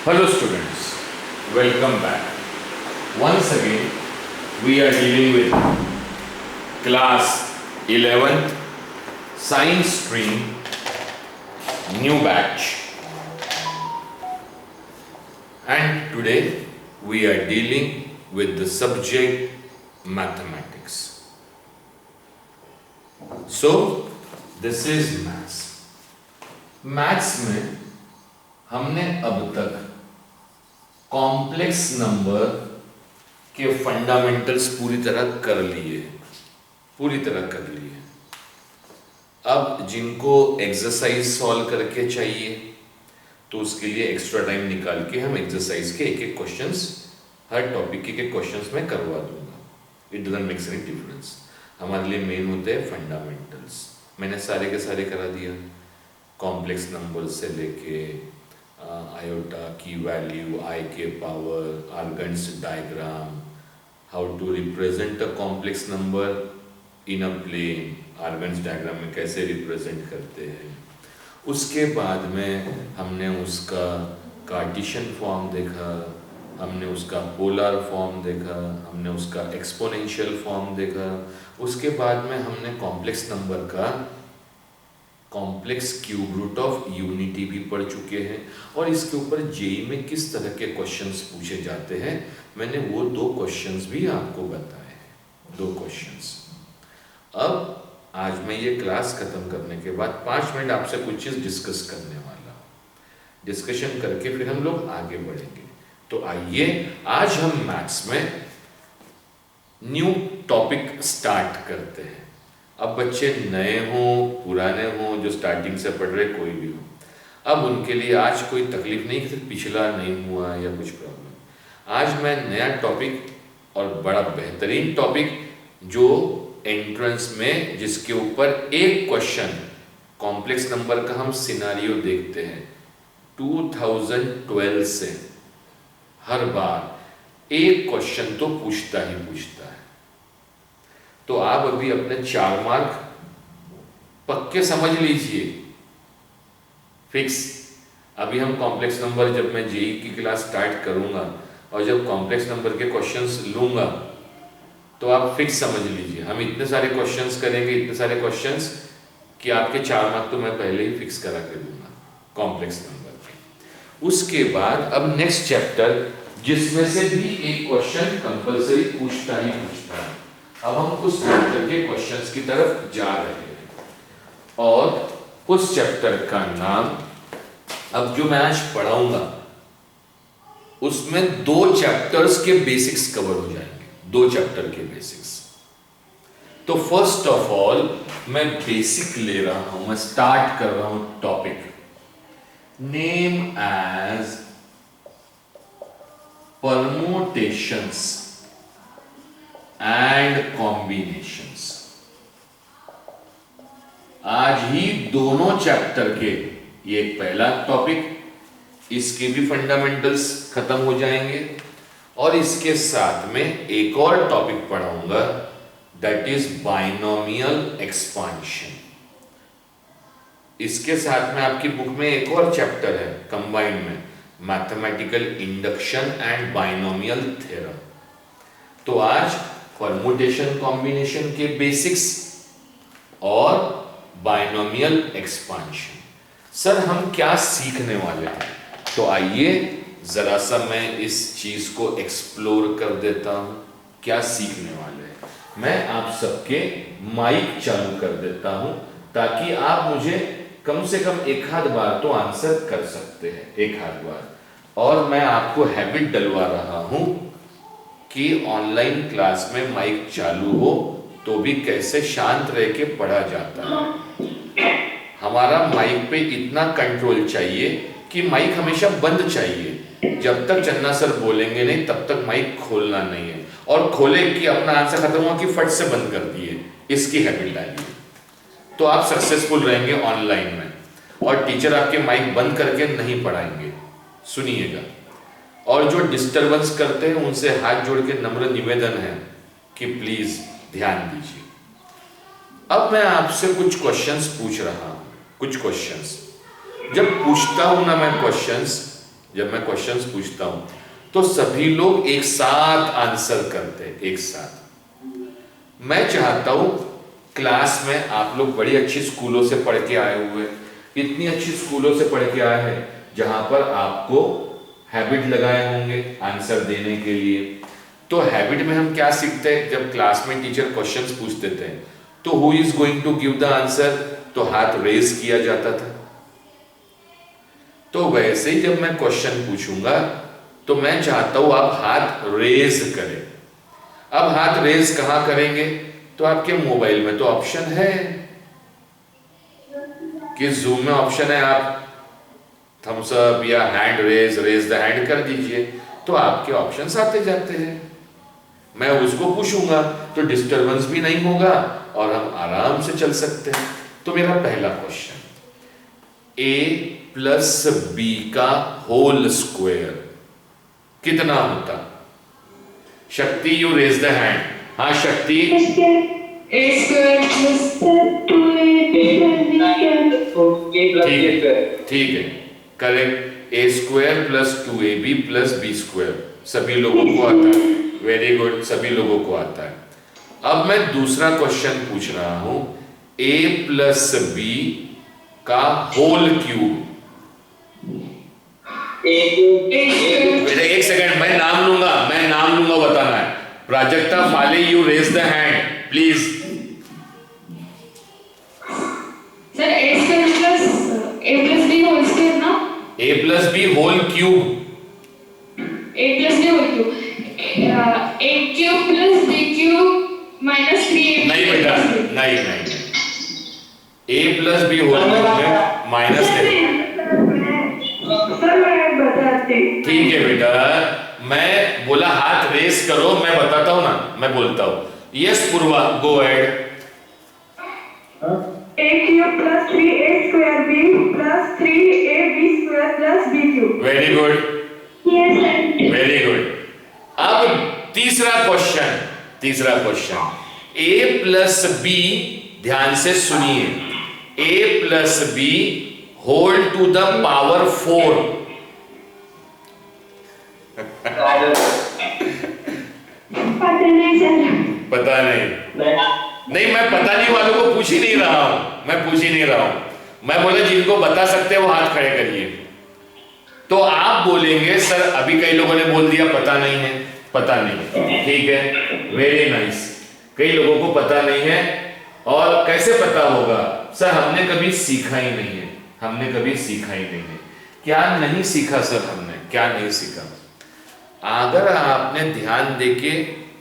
Hello students, welcome back. Once again, we are dealing with class 11th science stream, new batch. And today we are dealing with the subject mathematics. So, this is maths. Maths में हमने अब तक complex number के fundamentals पूरी तरह कर लिए। अब जिनको एक्सरसाइज सॉल्व करके चाहिए तो उसके लिए एक्स्ट्रा टाइम निकाल के हम एक्सरसाइज के एक एक क्वेश्चंस, हर टॉपिक के एक क्वेश्चंस में करवा दूंगा। It doesn't make any difference. हमारे लिए मेन होते हैं फंडामेंटल्स। मैंने सारे के सारे करा दिया, कॉम्प्लेक्स नंबर से लेके आयोटा की वैल्यू, आई के power, Argand's diagram, how to represent a complex number in a plane, Argand's diagram में कैसे रिप्रेजेंट करते हैं। उसके बाद में हमने उसका कार्टेशियन फॉर्म देखा, हमने उसका पोलर फॉर्म देखा, हमने उसका एक्सपोनेंशियल फॉर्म देखा। उसके बाद में हमने कॉम्प्लेक्स नंबर का complex cube root of unity भी पढ़ चुके हैं और इसके ऊपर जेई में किस तरह के क्वेश्चंस पूछे जाते हैं मैंने वो 2 क्वेश्चंस भी आपको बताए हैं। 2 क्वेश्चंस। अब आज मैं ये क्लास खत्म करने के बाद 5 मिनट आपसे कुछ चीज डिस्कस करने वाला हूं। डिस्कशन करके फिर हम लोग आगे बढ़ेंगे। तो आइए आज हम मैथ्स में न्यू टॉपिक स्टार्ट करते हैं। अब बच्चे नए हों, पुराने हों, जो स्टार्टिंग से पढ़ रहे, कोई भी हो, अब उनके लिए आज कोई तकलीफ नहीं कि पिछला नहीं हुआ या कुछ प्रॉब्लम। आज मैं नया टॉपिक और बड़ा बेहतरीन टॉपिक जो एंट्रेंस में जिसके ऊपर एक क्वेश्चन कॉम्प्लेक्स नंबर का हम सिनारियो देखते हैं 2012 से हर बार एक क्वेश्चन तो पूछता ही पूछता है। तो आप अभी अपने 4 मार्क पक्के समझ लीजिए, फिक्स। अभी हम कॉम्प्लेक्स नंबर, जब मैं जेई की क्लास स्टार्ट करूंगा और जब कॉम्प्लेक्स नंबर के क्वेश्चंस लूंगा तो आप फिक्स समझ लीजिए, हम इतने सारे क्वेश्चंस करेंगे, इतने सारे क्वेश्चंस कि आपके 4 मार्क तो मैं पहले ही फिक्स करा के दूंगा कॉम्प्लेक्स नंबर के। उसके बाद अब नेक्स्ट चैप्टर, जिसमें से भी एक क्वेश्चन कंपल्सरी पूछता ही पूछता है। अब हम उस चैप्टर के क्वेश्चंस की तरफ जा रहे हैं और उस चैप्टर का नाम, अब जो मैं आज पढ़ाऊंगा उसमें 2 चैप्टर्स के बेसिक्स कवर हो जाएंगे। 2 चैप्टर के बेसिक्स। तो फर्स्ट ऑफ ऑल मैं बेसिक ले रहा हूं, मैं स्टार्ट कर रहा हूं topic name as permutations and combinations. आज ही दोनों चैप्टर के, ये पहला टॉपिक, इसके भी फंडामेंटल्स खत्म हो जाएंगे और इसके साथ में एक और टॉपिक पढ़ाऊंगा, दैट इज बाइनोमियल एक्सपांशन। इसके साथ में आपकी बुक में एक और चैप्टर है कंबाइंड में, mathematical induction and binomial theorem. तो आज परमुटेशन कॉम्बिनेशन के बेसिक्स और बाइनोमियल एक्सपांशन। सर हम क्या सीखने वाले हैं? तो आइए जरा सा मैं इस चीज को एक्सप्लोर कर देता हूं, क्या सीखने वाले हैं। मैं आप सबके माइक चालू कर देता हूं ताकि आप मुझे कम से कम एक आध बार तो आंसर कर सकते हैं, एक आध बार। और मैं आपको हैबिट डलवा रहा हूं कि ऑनलाइन क्लास में माइक चालू हो तो भी कैसे शांत रह के पढ़ा जाता है। हमारा माइक पे इतना कंट्रोल चाहिए कि माइक हमेशा बंद चाहिए। जब तक चन्ना सर बोलेंगे नहीं तब तक माइक खोलना नहीं है, और खोले कि अपना आंसर खत्म हुआ कि फट से बंद कर दिए। इसकी हैबिट डालिए तो आप सक्सेसफुल रहेंगे ऑनलाइन में, और टीचर आपके माइक बंद करके नहीं पढ़ाएंगे। सुनिएगा। और जो डिस्टरबेंस करते हैं उनसे हाथ जोड़ के नम्र निवेदन है कि प्लीज ध्यान दीजिए। अब मैं आपसे कुछ क्वेश्चंस पूछ रहा हूं, कुछ क्वेश्चंस। जब पूछता हूं ना मैं क्वेश्चंस, जब मैं क्वेश्चंस पूछता हूं तो सभी लोग एक साथ आंसर करते हैं, एक साथ। मैं चाहता हूं क्लास में आप लोग बड़ी अच्छी स्कूलों से पढ़ के आए हुए, इतनी अच्छी स्कूलों से पढ़ के आए हैं जहां पर आपको हैबिट लगाए होंगे आंसर देने के लिए। तो हैबिट में हम क्या सीखते हैं, जब क्लास में टीचर क्वेश्चंस पूछ देते हैं तो who is going to give the answer, तो हाथ रेज किया जाता था। तो वैसे ही जब मैं क्वेश्चन पूछूंगा तो मैं चाहता हूं आप हाथ रेज करें। अब हाथ रेज कहां करेंगे, तो आपके मोबाइल में तो ऑप्शन है कि जूम में ऑप्शन है, आप थम्स अप या हैंड रेज द हैंड कर दीजिए तो आपके ऑप्शंस आते जाते हैं। मैं उसको पूछूंगा तो डिस्टरबेंस भी नहीं होगा और हम आराम से चल सकते हैं। तो मेरा पहला क्वेश्चन, a प्लस बी का होल स्क्वायर कितना होता? शक्ति, यू रेज द हैंड। हाँ शक्ति। a square plus 2ab ठीक है, correct. a square plus 2ab plus b square सभी लोगों को आता है, वेरी गुड, सभी लोगों को आता है। अब मैं दूसरा क्वेश्चन पूछ रहा हूं, a प्लस बी का होल क्यूब। एक सेकंड, मैं नाम लूंगा बताना है। Prajakta Phale, you raise the hand please. Sir a square plus a plus b whole square ना, a plus b whole cube, a plus b whole cube, a cube plus b cube minus 3ab नहीं बेटा, नहीं, a plus b whole cube में minus नहीं। Sir मैं बताती। ठीक है बेटा, मैं बोला हाथ रेस करो, मैं बताता हूं ना, मैं बोलता हूं। Yes Purva, go ahead. a cube plus 3a square b plus 3ab square plus b cube। Very good, Yes sir। Very good. अब तीसरा क्वेश्चन, a प्लस बी, ध्यान से सुनिए, a plus b whole to the power 4। पता नहीं, मैं पता नहीं वालों को पूछ ही नहीं रहा हूं, मैं बोला जिनको बता सकते हैं वो हाथ खड़े करिए। तो आप बोलेंगे सर अभी कई लोगों ने बोल दिया पता नहीं, ठीक है, वेरी नाइस। कई लोगों को पता नहीं है, और कैसे पता होगा सर, हमने कभी सीखा ही नहीं है। क्या नहीं सीखा सर, हमने क्या नहीं सीखा? अगर आपने ध्यान देके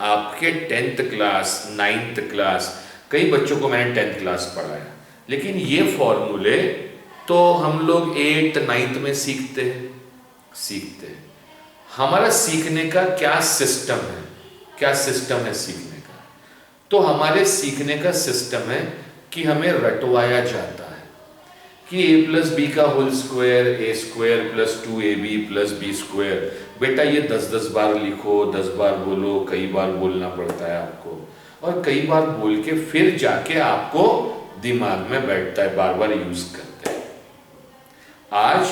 आपके 10th क्लास 9th क्लास, कई बच्चों को मैंने 10th क्लास पढ़ाया, लेकिन ये फॉर्मूले तो हम लोग 8th 9th में सीखते हैं। हमारा सीखने का क्या सिस्टम है सीखने का? तो हमारे सीखने का सिस्टम है कि हमें रटवाया जाता है कि a प्लस बी का whole square, a square plus 2ab plus b square. बेटा ये 10-10 बार लिखो, 10 बार बोलो, कई बार बोलना पड़ता है आपको, और कई बार बोल के फिर जाके आपको दिमाग में बैठता है, बार बार यूज करते हैं। आज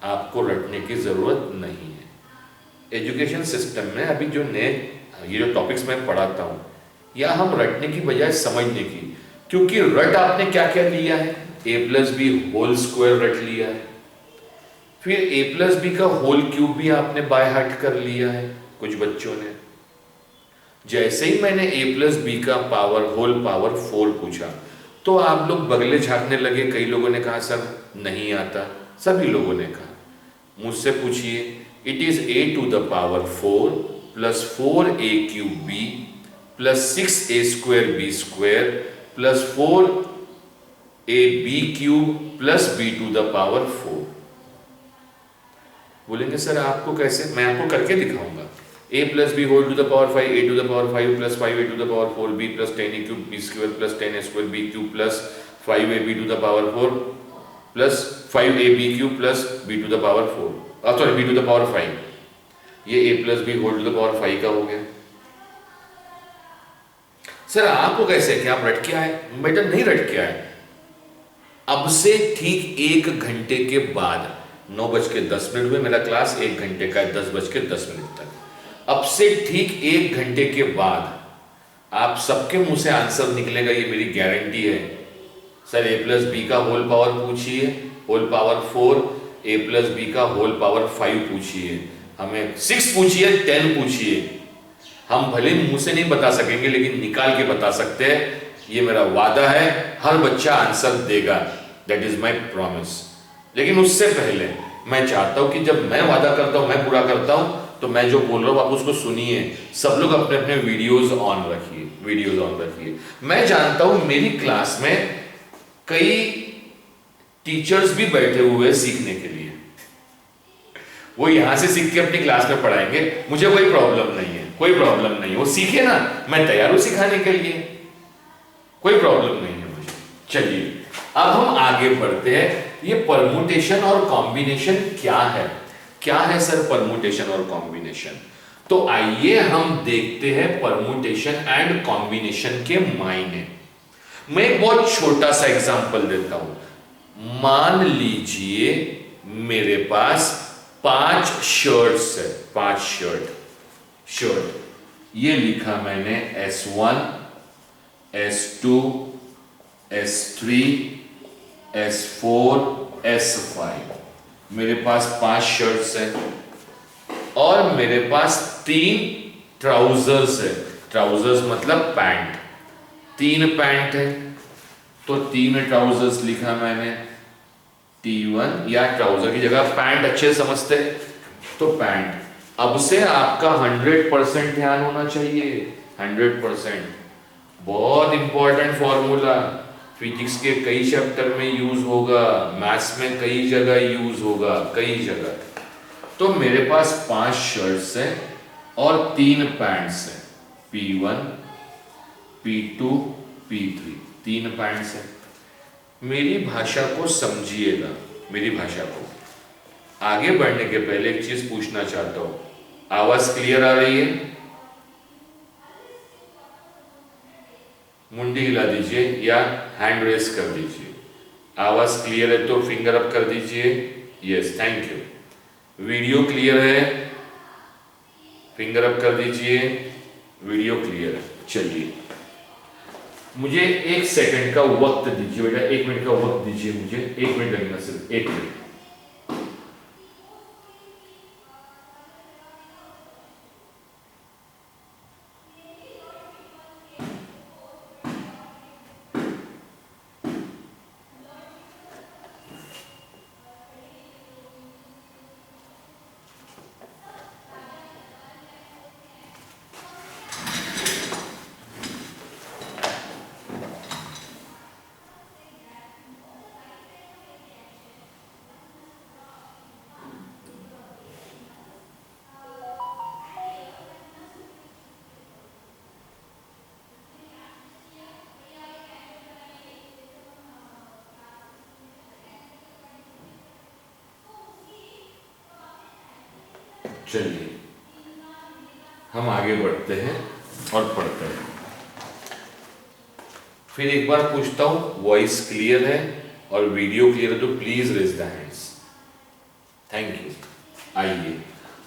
आपको रटने की जरूरत नहीं है। एजुकेशन सिस्टम में अभी जो नए ये जो टॉपिक्स मैं पढ़ाता हूँ, या हम रटने की बजाय समझने की, क्योंकि रट आपने क्या क्या लिया है, a plus b whole square रट लिया है, फिर a प्लस बी का होल क्यूब भी आपने बाय हार्ट कर लिया है कुछ बच्चों ने। जैसे ही मैंने a प्लस बी का होल पावर 4 पूछा तो आप लोग बगले झांकने लगे। कई लोगों ने कहा सर नहीं आता, सभी लोगों ने कहा। मुझसे पूछिए, it is a to the power 4 plus 4a cube b plus 6a square b square plus 4ab cube plus b to the power 4। बोलेंगे सर आपको कैसे? मैं आपको करके दिखाऊंगा। a plus b whole to the power 5, a to the power 5 plus 5a to the power 4, b plus 10a cube b square plus 10a square b cube plus 5ab to the power 4 plus 5ab cube plus b to the power 4, sorry b to the power 5। ये a plus b whole to the power 5 का हो गया। Sir आपको कैसे, क्या आप रट के आए? बेटा नहीं रट के आए। अब से ठीक 1 घंटे के बाद 9:10 हुए, मेरा क्लास 1 घंटे का है, 10:10 तक। अब से ठीक 1 घंटे के बाद आप सबके मुंह से आंसर निकलेगा, ये मेरी गारंटी है। सर a+b का होल पावर पूछिए, होल पावर 4, a+b का होल पावर 5 पूछिए, हमें 6 पूछिए, 10 पूछिए, हम भले मुंह से नहीं बता सकेंगे लेकिन निकाल के बता सकते हैं। ये मेरा वादा है, हर बच्चा आंसर देगा, दैट इज माई प्रॉमिस। लेकिन उससे पहले मैं चाहता हूं कि जब मैं वादा करता हूं, मैं पूरा करता हूं, तो मैं जो बोल रहा हूं आप उसको सुनिए। सब लोग अपने अपने वीडियोज ऑन रखिए, वीडियोज ऑन रखिए। मैं जानता हूं मेरी क्लास में कई टीचर्स भी बैठे हुए हैं सीखने के लिए, वो यहां से सीख के अपनी क्लास में पढ़ाएंगे, मुझे कोई प्रॉब्लम नहीं है, कोई प्रॉब्लम नहीं है, वो सीखे ना, मैं तैयार हूं सिखाने के लिए, कोई प्रॉब्लम नहीं है मुझे। चलिए अब हम आगे बढ़ते हैं। ये परमुटेशन और कॉम्बिनेशन क्या है? क्या है सर परमुटेशन और कॉम्बिनेशन? तो आइए हम देखते हैं परमुटेशन एंड कॉम्बिनेशन के मायने। मैं एक बहुत छोटा सा एग्जांपल देता हूं। मान लीजिए मेरे पास 5 शर्ट्स है, 5 शर्ट, ये लिखा मैंने S1, S2, S3, S4, S5। मेरे पास 5 शर्ट्स हैं और मेरे पास 3 ट्राउजर्स है। ट्राउजर्स मतलब पैंट, 3 पैंट है, तो 3 ट्राउजर्स लिखा मैंने T1, या ट्राउजर की जगह पैंट अच्छे समझते हैं तो पैंट। अब से आपका 100% ध्यान होना चाहिए, 100%। बहुत इंपॉर्टेंट फॉर्मूला, फिजिक्स के कई चैप्टर में यूज होगा, मैथ्स में कई जगह यूज होगा, कई जगह। तो मेरे पास 5 शर्ट्स हैं और 3 पैंट्स हैं, P1, P2, P3, 3 पैंट्स हैं। मेरी भाषा को समझिएगा, मेरी भाषा को। आगे बढ़ने के पहले एक चीज पूछना चाहता हूं, आवाज क्लियर आ रही है? मुंडी हिला दीजिए या हैंड रेस कर दीजिए। आवाज क्लियर है तो फिंगर अप कर दीजिए, yes, thank you. Video clear है, फिंगर अप कर दीजिए, वीडियो क्लियर है। चलिए मुझे 1 सेकंड का वक्त दीजिए बेटा, 1 मिनट का वक्त दीजिए मुझे, 1 मिनट लगेगा, सिर्फ 1 मिनट। चलिए हम आगे बढ़ते हैं और पढ़ते हैं। फिर एक बार पूछता हूं, वॉइस क्लियर है और वीडियो क्लियर है तो please raise the hands, thank you. आइए,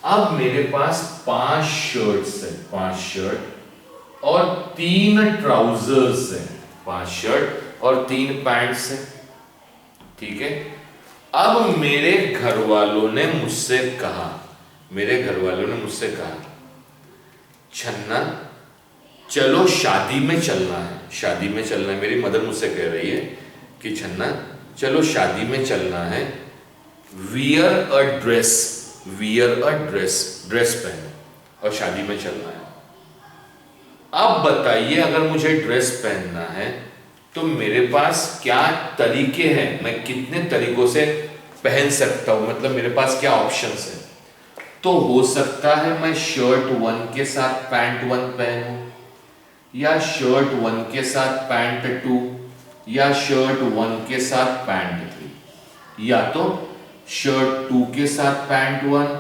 अब मेरे पास 5 शर्ट्स है, 5 शर्ट और 3 ट्राउजर्स है, 5 शर्ट और 3 पैंट्स है, ठीक है। अब मेरे घर वालों ने मुझसे कहा, मेरे घर वालों ने मुझसे कहा, छन्ना चलो शादी में चलना है, शादी में चलना है। मेरी मदर मुझसे कह रही है कि छन्ना चलो शादी में चलना है, वियर अ ड्रेस, वियर अ ड्रेस, ड्रेस पहनो और शादी में चलना है। अब बताइए अगर मुझे ड्रेस पहनना है तो मेरे पास क्या तरीके हैं, मैं कितने तरीकों से पहन सकता हूं, मतलब मेरे पास क्या ऑप्शंस हैं। तो हो सकता है मैं शर्ट 1 के साथ पैंट 1 पहनूं, या शर्ट 1 के साथ पैंट 2, या शर्ट 1 के साथ पैंट 3, या तो शर्ट 2 के साथ पैंट 1,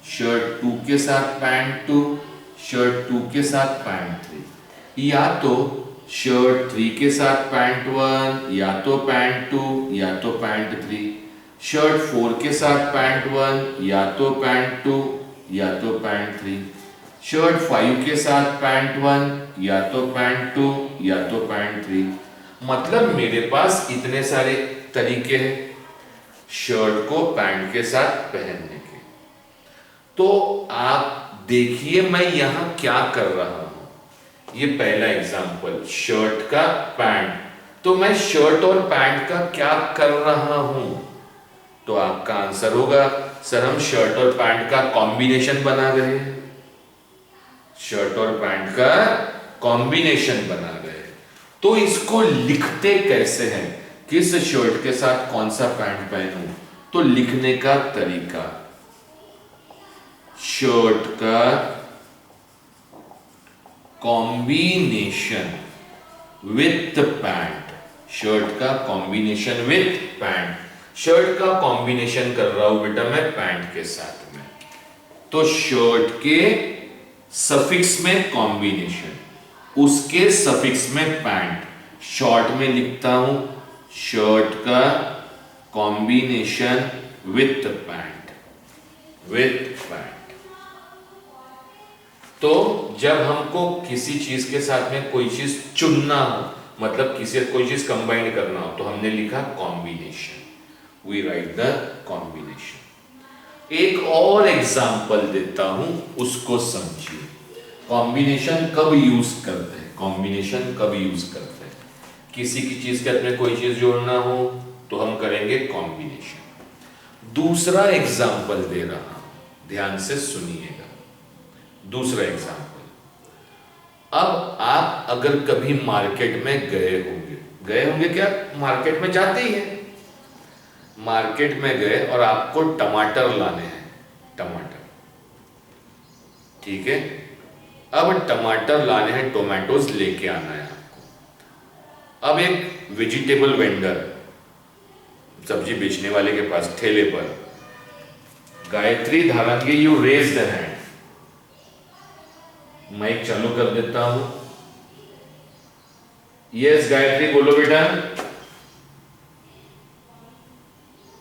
शर्ट 2 के साथ पैंट 2, शर्ट 2 के साथ पैंट 3, या तो शर्ट 3 के साथ पैंट 1, या तो पैंट 2, या तो पैंट 3, शर्ट 4 के साथ पैंट 1 या तो पैंट 2 या तो पैंट 3, शर्ट 5 के साथ पैंट 1 या तो पैंट 2 या तो पैंट 3। मतलब मेरे पास इतने सारे तरीके हैं शर्ट को पैंट के साथ पहनने के। तो आप देखिए मैं यहां क्या कर रहा हूं। ये पहला एग्जांपल शर्ट का पैंट, तो मैं शर्ट और पैंट का क्या कर रहा हूं? तो आपका आंसर होगा सर हम शर्ट और पैंट का कॉम्बिनेशन बना रहे हैं, शर्ट और पैंट का कॉम्बिनेशन बना रहे हैं। तो इसको लिखते कैसे हैं, किस शर्ट के साथ कौन सा पैंट पहनूं? तो लिखने का तरीका, शर्ट का कॉम्बिनेशन विथ पैंट, शर्ट का कॉम्बिनेशन विथ पैंट, शर्ट का कॉम्बिनेशन कर रहा हूं बेटा मैं पैंट के साथ में। तो शर्ट के सफिक्स में कॉम्बिनेशन, उसके सफिक्स में पैंट, शॉर्ट में लिखता हूं शर्ट का combination with pant, with pant. तो जब हमको किसी चीज के साथ में कोई चीज चुनना हो, मतलब कोई चीज कंबाइन करना हो, तो हमने लिखा combination, we write the combination. एक और एग्जांपल देता हूं, उसको समझिए। कॉम्बिनेशन कब यूज करते हैं, कॉम्बिनेशन कब यूज करते हैं? किसी की चीज के साथ में कोई चीज जोड़ना हो तो हम करेंगे कॉम्बिनेशन। दूसरा एग्जांपल दे रहा हूं, ध्यान से सुनिएगा। दूसरा एग्जांपल, अब आप अगर कभी मार्केट में गए होंगे क्या? मार्केट में जाते ही हैं, मार्केट में गए और आपको टमाटर लाने हैं, टमाटर, ठीक है। अब टमाटर लाने हैं, टोमेटोज लेके आना है आपको। अब एक वेजिटेबल वेंडर, सब्जी बेचने वाले के पास ठेले पर, Gayatri Dharange you raise the hand, mic चालू कर देता हूं। यस गायत्री बोलो बेटा,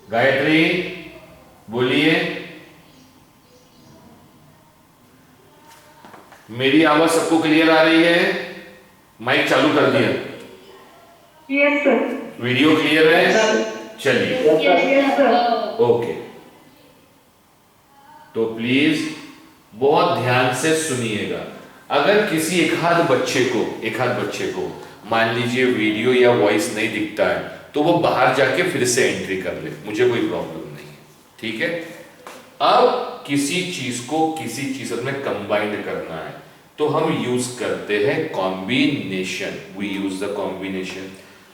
गायत्री बोलिए। मेरी आवाज सबको क्लियर आ रही है? माइक चालू कर दिया? Yes sir. वीडियो क्लियर है? चलिए यस सर। ओके, तो प्लीज बहुत ध्यान से सुनिएगा। अगर किसी एक आध बच्चे को मान लीजिए वीडियो या वॉइस नहीं दिखता है, तो वो बाहर जाके फिर से एंट्री कर ले, मुझे कोई प्रॉब्लम नहीं है, ठीक है। अब किसी चीज को किसी चीज में कंबाइन करना है तो हम यूज करते हैं combination, we use the combination.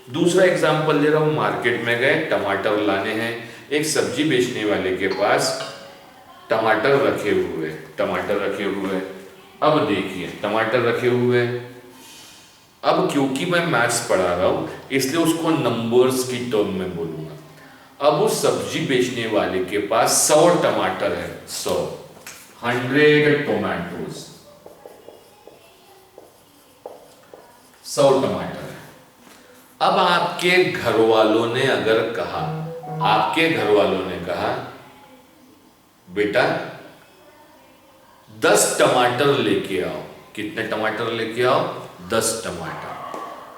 दूसरा एग्जांपल दे रहा हूं, मार्केट में गए, टमाटर लाने हैं, एक सब्जी बेचने वाले के पास टमाटर रखे हुए। अब देखिए टमाटर रखे हुए, अब क्योंकि मैं मैथ्स पढ़ा रहा हूं इसलिए उसको नंबर्स की टर्म में बोलूंगा। अब उस सब्जी बेचने वाले के पास 100 टमाटर है, 100 टोमेटोज, 100 टमाटर है। अब आपके घर वालों ने कहा बेटा 10 टमाटर लेके आओ। कितने टमाटर लेके आओ? 10 टमाटर।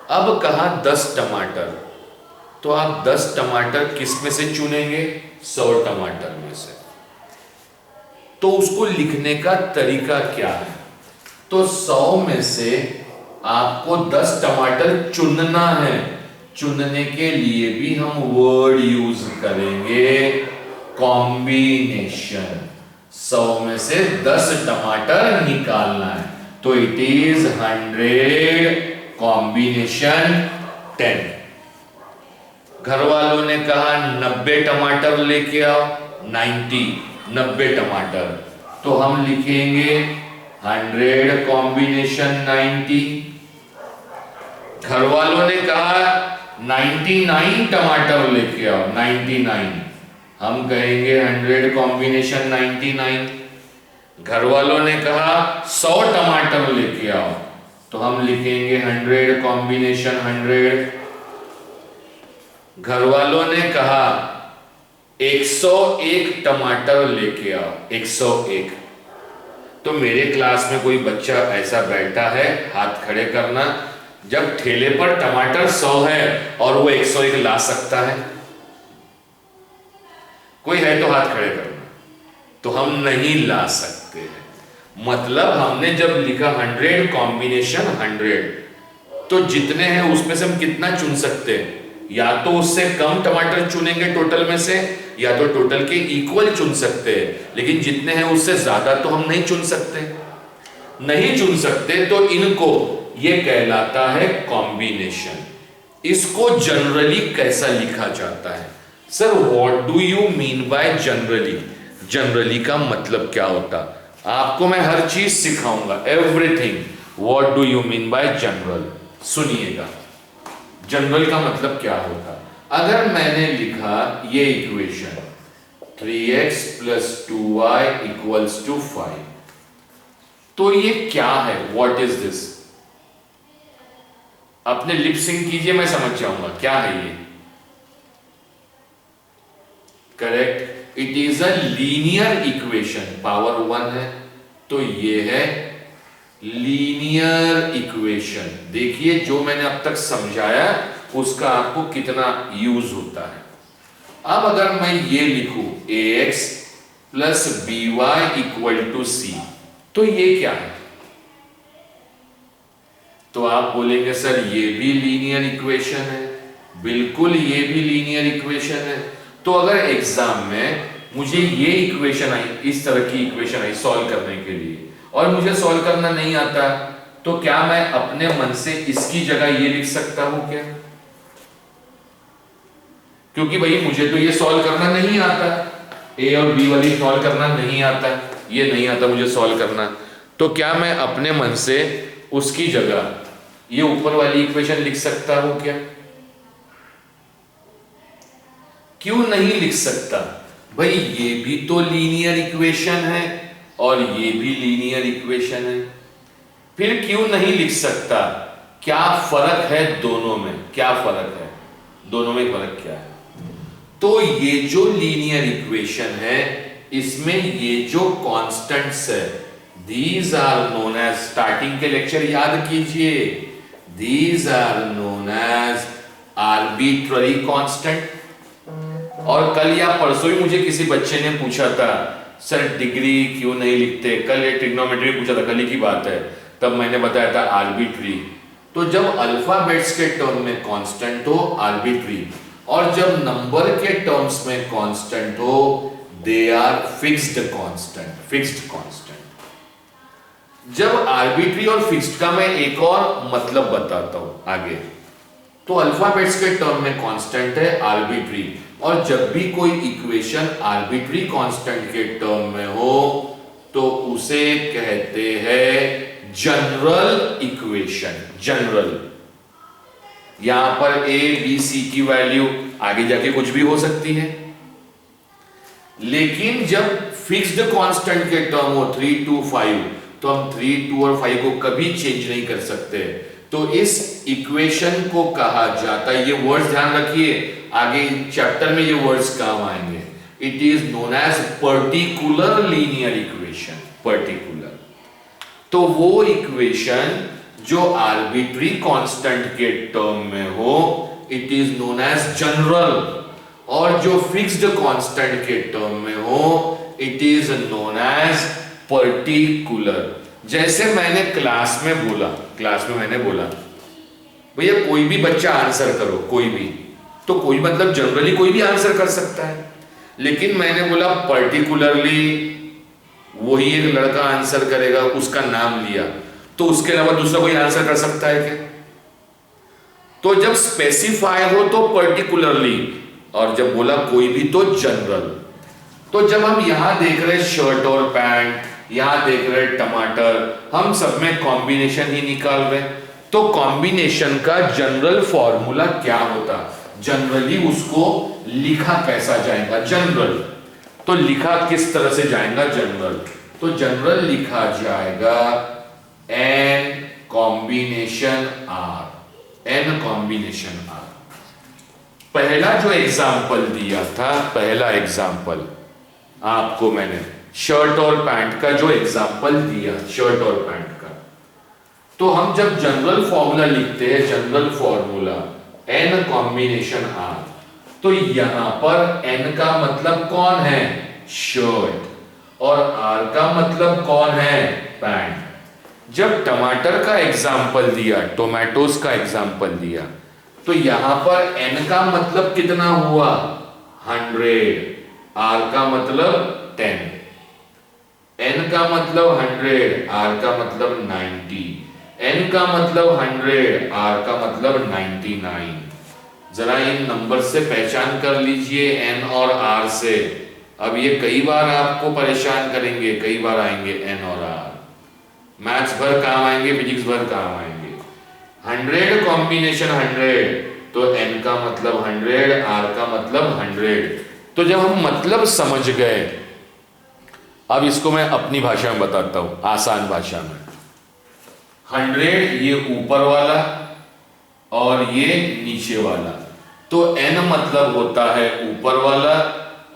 अब कहा 10 टमाटर, तो आप 10 टमाटर किस में से चुनेंगे? 100 टमाटर में से। तो उसको लिखने का तरीका क्या है? तो 100 में से आपको 10 टमाटर चुनना है। चुनने के लिए भी हम वर्ड यूज करेंगे कॉम्बिनेशन। 100 में से 10 टमाटर निकालना है, तो इट इज 100 कॉम्बिनेशन 10। घर वालों ने कहा 90 टमाटर लेके आओ, 90 टमाटर, तो हम लिखेंगे 100 कॉम्बिनेशन 90। घर वालों ने कहा 99 टमाटर लेके आओ, 99, हम कहेंगे 100 कॉम्बिनेशन 99। घर वालों ने कहा 100 टमाटर लेके आओ, तो हम लिखेंगे 100 कॉम्बिनेशन 100। घर वालों ने कहा 101 टमाटर लेके आओ, 101। तो मेरे क्लास में कोई बच्चा ऐसा बैठा है, हाथ खड़े करना, जब ठेले पर टमाटर 100 है और वो 101 ला सकता है? कोई है तो हाथ खड़े करना। तो हम नहीं ला सकते हैं। मतलब हमने जब लिखा 100 कॉम्बिनेशन 100, तो जितने हैं उसमें से हम कितना चुन सकते हैं? या तो उससे कम टमाटर चुनेंगे टोटल में से, या तो टोटल के इक्वल चुन सकते हैं। लेकिन जितने हैं उससे ज्यादा तो हम नहीं चुन सकते। नहीं चुन सकते तो इनको, ये कहलाता है कॉम्बिनेशन। इसको जनरली कैसा लिखा जाता है? Sir what do you mean bye generally? Generally का मतलब क्या होता? आपको मैं हर चीज सिखाऊंगा, everything. What do you mean bye general? सुनिएगा, जनरल का मतलब क्या होता। अगर मैंने लिखा ये इक्वेशन 3x + 2y = 5, तो ये क्या है? What is this? अपने लिप सिंक कीजिए, मैं समझ जाऊंगा क्या है ये। Correct, it is a linear equation. Power 1 है तो ये है लीनियर इक्वेशन। देखिए जो मैंने अब तक समझाया उसका आपको कितना यूज होता है। अब अगर मैं ये लिखूं ax + by = c, तो ये क्या है? तो आप बोलेंगे सर ये भी लीनियर इक्वेशन है। बिल्कुल ये भी लीनियर इक्वेशन है। तो अगर एग्जाम में मुझे ये इक्वेशन आई, इस तरह की इक्वेशन आई सॉल्व करने के लिए, और मुझे सॉल्व करना नहीं आता, तो क्या मैं अपने मन से इसकी जगह ये लिख सकता हूं क्या? क्योंकि भाई मुझे तो ये सॉल्व करना नहीं आता, ए और बी वाली सॉल्व करना नहीं आता, ये नहीं आता मुझे सॉल्व करना। तो क्या मैं अपने मन से उसकी जगह ये ऊपर वाली इक्वेशन लिख सकता हूं क्या? क्यों नहीं लिख सकता? भाई ये भी तो लीनियर इक्वेशन है और ये भी लीनियर इक्वेशन है, फिर क्यों नहीं लिख सकता? क्या फर्क है दोनों में? क्या फर्क है दोनों में? फर्क क्या है? तो ये जो लीनियर इक्वेशन है इसमें ये जो कांस्टेंट्स है, these are known as, starting के लेक्चर याद कीजिए, these are known as arbitrary constant। और कल या परसों ही मुझे किसी बच्चे ने पूछा था सर डिग्री क्यों नहीं लिखते? कल ये ट्रिग्नोमेट्री पूछा था, कल ही की बात है, तब मैंने बताया था आर्बिट्री। तो जब अल्फाबेट्स के टर्म में कांस्टेंट हो आर्बिट्री, और जब नंबर के टर्म्स में कांस्टेंट हो they are fixed constant, fixed constant. जब आर्बिट्री और फिक्स्ड का मैं एक और मतलब बताता हूं आगे। तो अल्फाबेट्स के टर्म में कांस्टेंट है आर्बिट्री, और जब भी कोई इक्वेशन आर्बिट्री कांस्टेंट के टर्म में हो तो उसे कहते हैं जनरल इक्वेशन। जनरल, यहां पर ए बी सी की वैल्यू आगे जाके कुछ भी हो सकती है, लेकिन जब फिक्स्ड कांस्टेंट के टर्म हो 3, 2, 5, तो हम 3, 2 और 5 को कभी चेंज नहीं कर सकते। तो इस इक्वेशन को कहा जाता है, ये वर्ड्स ध्यान रखिए, आगे चैप्टर में ये वर्ड्स काम आएंगे। It is known as particular linear equation. Particular, तो वो इक्वेशन जो आर्बिट्री कांस्टेंट के टर्म में हो it is known as general, और जो फिक्स्ड कांस्टेंट के टर्म में हो it is known as particular. जैसे मैंने क्लास में मैंने बोला भैया कोई भी बच्चा आंसर करो, कोई भी, तो कोई मतलब जनरली कोई भी आंसर कर सकता है, लेकिन मैंने बोला पर्टिकुलरली वही एक लड़का आंसर करेगा, उसका नाम लिया, तो उसके अलावा दूसरा कोई आंसर कर सकता है क्या? तो जब स्पेसिफाई हो तो पर्टिकुलरली, और जब बोला कोई भी तो जनरल। तो जब हम यहां देख रहे शर्ट और पैंट, यहां देख रहे टमाटर, हम सब में कॉम्बिनेशन ही निकाल रहे, तो कॉम्बिनेशन का जनरल फॉर्मूला क्या होता? जनरली उसको लिखा कैसा जाएगा? जनरल, तो लिखा किस तरह से जाएगा जनरल? तो जनरल लिखा जाएगा n combination r, n combination r। पहला जो एग्जाम्पल दिया था, पहला एग्जाम्पल आपको मैंने शर्ट और पैंट का जो एग्जाम्पल दिया, शर्ट और पैंट का, तो हम जब जनरल फॉर्मूला लिखते हैं, general formula n combination r, तो यहां पर एन का मतलब कौन है, शर्ट, और आर का मतलब कौन है, पैंट। जब टमाटर का एग्जाम्पल दिया, टोमेटोज का एग्जाम्पल दिया, तो यहां पर एन का मतलब कितना हुआ, 100, आर का मतलब 10, एन का मतलब 100, आर का मतलब 90, एन का मतलब 100, आर का मतलब 99। जरा इन नंबर से पहचान कर लीजिए, एन और आर से। अब ये कई बार आपको परेशान करेंगे, कई बार आएंगे एन और आर, मैथ्स भर काम आएंगे, फिजिक्स भर काम आएंगे। 100 कॉम्बिनेशन 100, तो एन का मतलब 100, आर का मतलब 100। तो जब हम मतलब समझ गए, अब इसको मैं अपनी भाषा में बताता हूं, आसान भाषा में। 100 ये ऊपर वाला और ये नीचे वाला, तो n मतलब होता है ऊपर वाला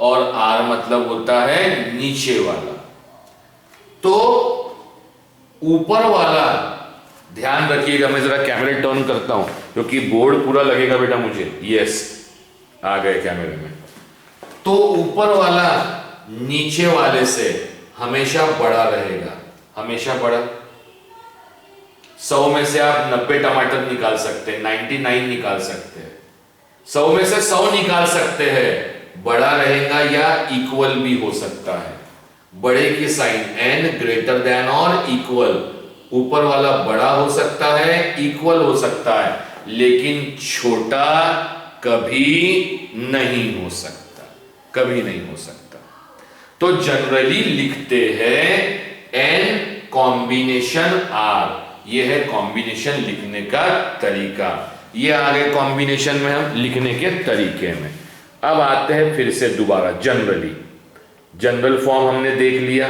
और r मतलब होता है नीचे वाला। तो ऊपर वाला, ध्यान रखिएगा, मैं जरा कैमरे टर्न करता हूं क्योंकि बोर्ड पूरा लगेगा बेटा मुझे। यस, आ गए कैमरे में। तो ऊपर वाला नीचे वाले से हमेशा बड़ा रहेगा, हमेशा बड़ा। 100 में से आप 90 टमाटर निकाल सकते हैं, 99 निकाल सकते हैं, 100 में से 100 निकाल सकते हैं, बड़ा रहेगा या इक्वल भी हो सकता है। बड़े की साइन n ग्रेटर देन और इक्वल, ऊपर वाला बड़ा हो सकता है, इक्वल हो सकता है, लेकिन छोटा कभी नहीं हो सकता, कभी नहीं हो सकता। तो जनरली लिखते हैं n कॉम्बिनेशन r, ये है कॉम्बिनेशन लिखने का तरीका। ये आगे कॉम्बिनेशन में हम लिखने के तरीके में। अब आते हैं फिर से दोबारा जनरली, जनरल फॉर्म हमने देख लिया।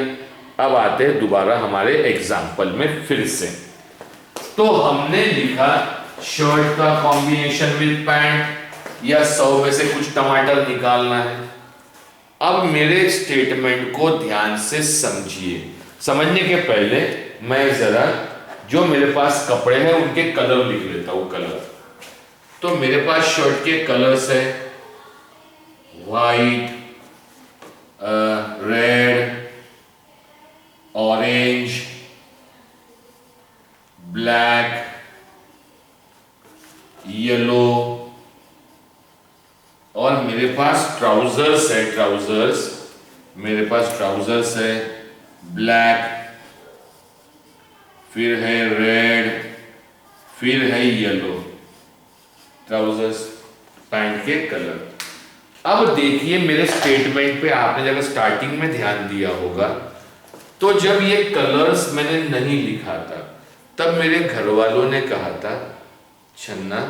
अब आते हैं दोबारा हमारे एग्जाम्पल में फिर से। तो हमने लिखा शर्ट का कॉम्बिनेशन विद पैंट, या 100 में से कुछ टमाटर निकालना है। अब मेरे स्टेटमेंट को ध्यान से समझिए। समझने के पहले मैं जरा जो मेरे पास कपड़े हैं उनके कलर लिख लेता हूं, कलर। तो मेरे पास शर्ट के कलर्स है white, red, orange, black, yellow, और मेरे पास ट्राउजर्स है, ट्राउजर्स, मेरे पास ट्राउजर्स है ब्लैक, फिर है रेड, फिर है येलो, ट्राउजर्स, पैंट के कलर। अब देखिए मेरे स्टेटमेंट पे आपने जब स्टार्टिंग में ध्यान दिया होगा, तो जब ये कलर्स मैंने नहीं लिखा था, तब मेरे घर वालों ने कहा था, छन्ना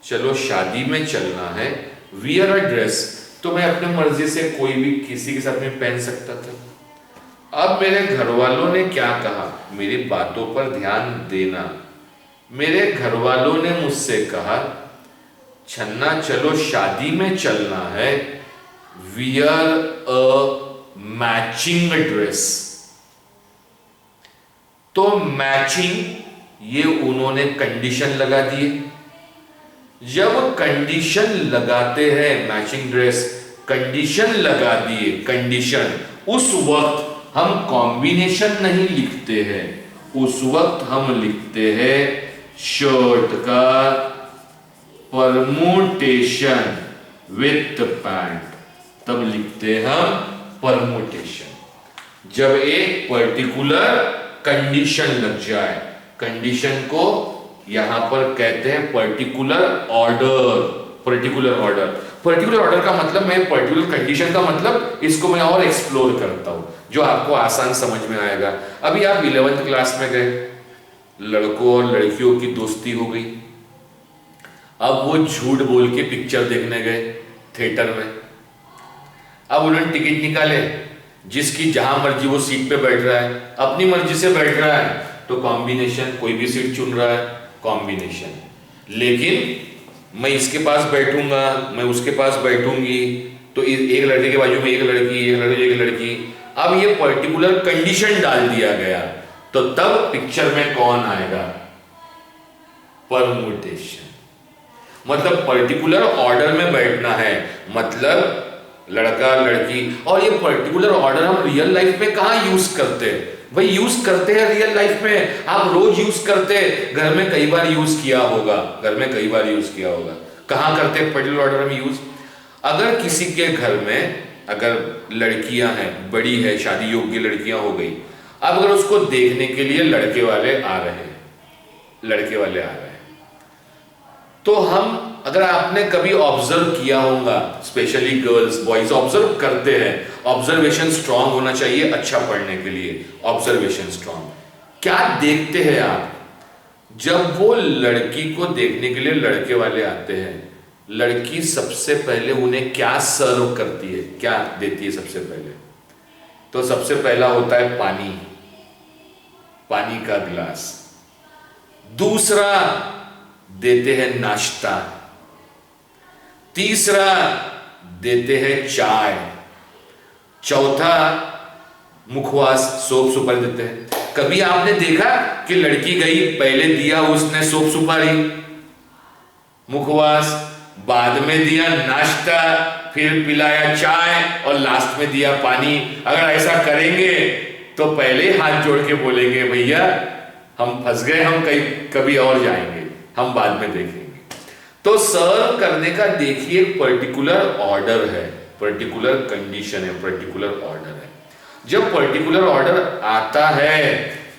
चलो शादी में चलना है, वियर अ ड्रेस। तो मैं अपने मर्जी से कोई भी किसी के साथ में पहन सकता था। अब मेरे घर वालों ने क्या कहा, मेरी बातों पर ध्यान देना। मेरे घर वालों ने मुझसे कहा, छन्ना चलो शादी में चलना है, वियर अ मैचिंग ड्रेस। तो मैचिंग ये उन्होंने कंडीशन लगा दिए। जब कंडीशन लगाते हैं, मैचिंग ड्रेस, कंडीशन लगा दिए, कंडीशन, उस वक्त हम कॉम्बिनेशन नहीं लिखते हैं, उस वक्त हम लिखते हैं शर्ट का परमुटेशन विथ पैंट, तब लिखते हैं हम परमुटेशन। जब एक पर्टिकुलर कंडीशन लग जाए, कंडीशन को यहां पर कहते हैं particular order. Particular order, particular order का मतलब, मैं पर्टिकुलर कंडीशन का मतलब इसको मैं और एक्सप्लोर करता हूं जो आपको आसान समझ में आएगा। अभी आप 11th क्लास में गए, लड़कों और लड़कियों की दोस्ती हो गई। अब वो झूठ बोल के पिक्चर देखने गए थिएटर में। अब उन्होंने टिकट निकाले, जिसकी जहां मर्जी वो सीट पे बैठ रहा है, अपनी मर्जी से बैठ रहा है, तो कॉम्बिनेशन, कोई भी सीट चुन रहा है, कॉम्बिनेशन। लेकिन मैं इसके पास बैठूंगा, मैं उसके पास बैठूंगी, तो एक लड़के के बाजू में एक लड़की, एक लड़की। अब ये पर्टिकुलर कंडीशन डाल दिया गया, तो तब पिक्चर में कौन आएगा? परमुटेशन। मतलब पर्टिकुलर ऑर्डर में बैठना है, मतलब लड़का लड़की। और ये पर्टिकुलर ऑर्डर हम रियल लाइफ में कहाँ यूज करते हैं? भाई यूज करते हैं रियल लाइफ में, आप रोज यूज करते हैं, घर में कई बार यूज किया होगा, घर में कई बार यूज किया होगा। कहाँ करते हैं पर्टिकुलर ऑर्डर हम यूज? अगर किसी के घर में अगर लड़कियां हैं, बड़ी है, शादी योग्य लड़कियां हो गई, अब अगर उसको देखने के लिए लड़के वाले आ रहे हैं, लड़के वाले आ रहे हैं, तो हम, अगर आपने कभी ऑब्जर्व किया होगा, स्पेशली गर्ल्स बॉयज ऑब्जर्व करते हैं, ऑब्जर्वेशन स्ट्रांग होना चाहिए अच्छा पढ़ने के लिए, ऑब्जर्वेशन स्ट्रांग। क्या देखते हैं आप? जब वो लड़की को देखने के लिए लड़के वाले आते हैं, लड़की सबसे पहले उन्हें क्या सर्व करती है, क्या देती है सबसे पहले? तो सबसे पहला होता है पानी, पानी का गिलास। दूसरा देते हैं नाश्ता। तीसरा देते हैं चाय। चौथा मुखवास, सोप सुपारी देते हैं। कभी आपने देखा कि लड़की गई, पहले दिया उसने सोप सुपारी, मुखवास, बाद में दिया नाश्ता, फिर पिलाया चाय और लास्ट में दिया पानी? अगर ऐसा करेंगे तो पहले हाथ जोड़ के बोलेंगे भैया हम फंस गए, हम कहीं कभी और जाएंगे, हम बाद में देखेंगे। तो सर्व करने का देखिए पर्टिकुलर ऑर्डर है, पर्टिकुलर कंडीशन है, पर्टिकुलर ऑर्डर है। जब पर्टिकुलर ऑर्डर आता है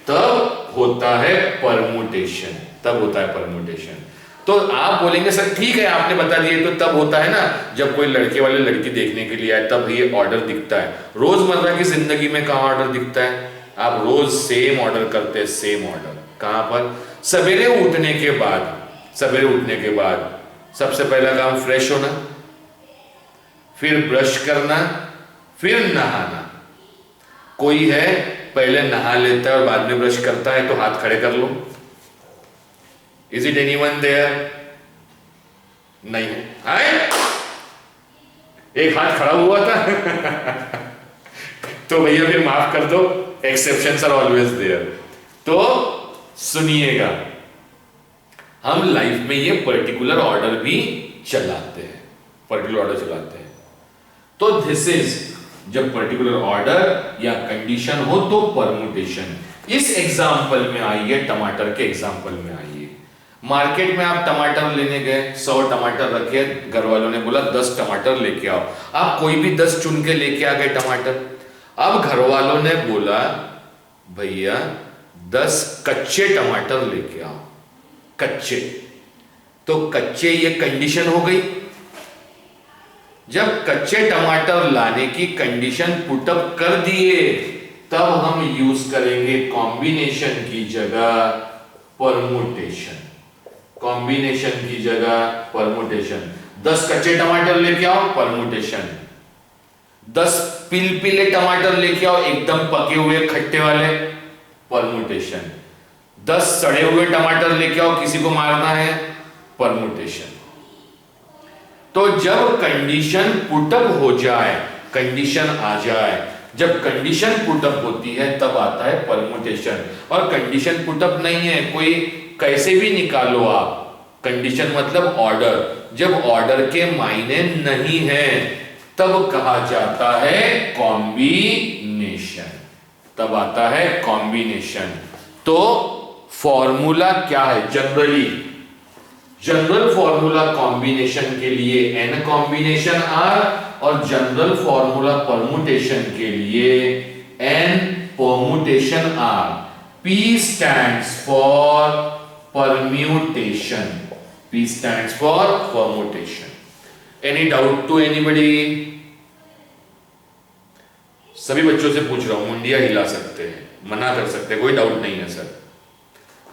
तब होता है परमुटेशन, तब होता है परमुटेशन। तो आप बोलेंगे सर ठीक है आपने बता दिए, तो तब होता है ना जब कोई लड़के वाले लड़की देखने के लिए आए तब ये ऑर्डर दिखता है। रोजमर्रा की जिंदगी में कहाँ ऑर्डर दिखता है? आप रोज सेम ऑर्डर करते हैं, सेम ऑर्डर। कहां पर? सवेरे उठने के बाद, सवेरे उठने के बाद सबसे पहला काम फ्रेश होना, फिर ब्रश करना, फिर नहाना। कोई है पहले नहा लेता है और बाद में ब्रश करता है, तो हाथ खड़े कर लो। Is it anyone there? नहीं है? एक हाथ खड़ा हुआ था तो भैया फिर माफ कर दो, एक्सेप्शंस आर ऑलवेज देयर। तो सुनिएगा, हम लाइफ में ये पर्टिकुलर ऑर्डर भी चलाते हैं, पर्टिकुलर ऑर्डर चलाते हैं। तो दिस इज, जब पर्टिकुलर ऑर्डर या कंडीशन हो तो परमुटेशन। इस एग्जांपल में आइए, टमाटर के एग्जांपल में आइए। मार्केट में आप टमाटर लेने गए, 100 टमाटर रखे, घर वालों ने बोला 10 टमाटर लेके आओ। आप कोई भी 10 चुन के लेके आ गए टमाटर। अब घर वालों ने बोला भैया 10 कच्चे टमाटर लेके आओ, कच्चे। तो कच्चे ये कंडीशन हो गई। जब कच्चे टमाटर लाने की कंडीशन पुटअप कर दिए तब हम यूज करेंगे कॉम्बिनेशन की जगह परमुटेशन, कॉम्बिनेशन की जगह परमुटेशन। 10 कच्चे टमाटर लेके आओ, परमुटेशन। 10 पिलपिले टमाटर लेके आओ, एकदम पके हुए खट्टे वाले, परमुटेशन। 10 सड़े हुए टमाटर लेके आओ, किसी को मारना है, परमुटेशन। तो जब कंडीशन पुटअप हो जाए, कंडीशन आ जाए, जब कंडीशन पुटअप होती है तब आता है परमुटेशन। और कंडीशन पुटअप नहीं है, कोई कैसे भी निकालो आप, कंडीशन मतलब ऑर्डर। जब ऑर्डर के मायने नहीं है तब कहा जाता है कॉम्बिनेशन, तब आता है कॉम्बिनेशन। तो फॉर्मूला क्या है? जनरली जनरल फॉर्मूला कॉम्बिनेशन के लिए n कॉम्बिनेशन r और जनरल फॉर्मूला परमुटेशन के लिए n permutation r। p stands for permutation, p stands for permutation. Any doubt to anybody? सभी बच्चों से पूछ रहा हूं, मुंडिया हिला सकते हैं, मना कर सकते हैं, कोई डाउट नहीं है sir.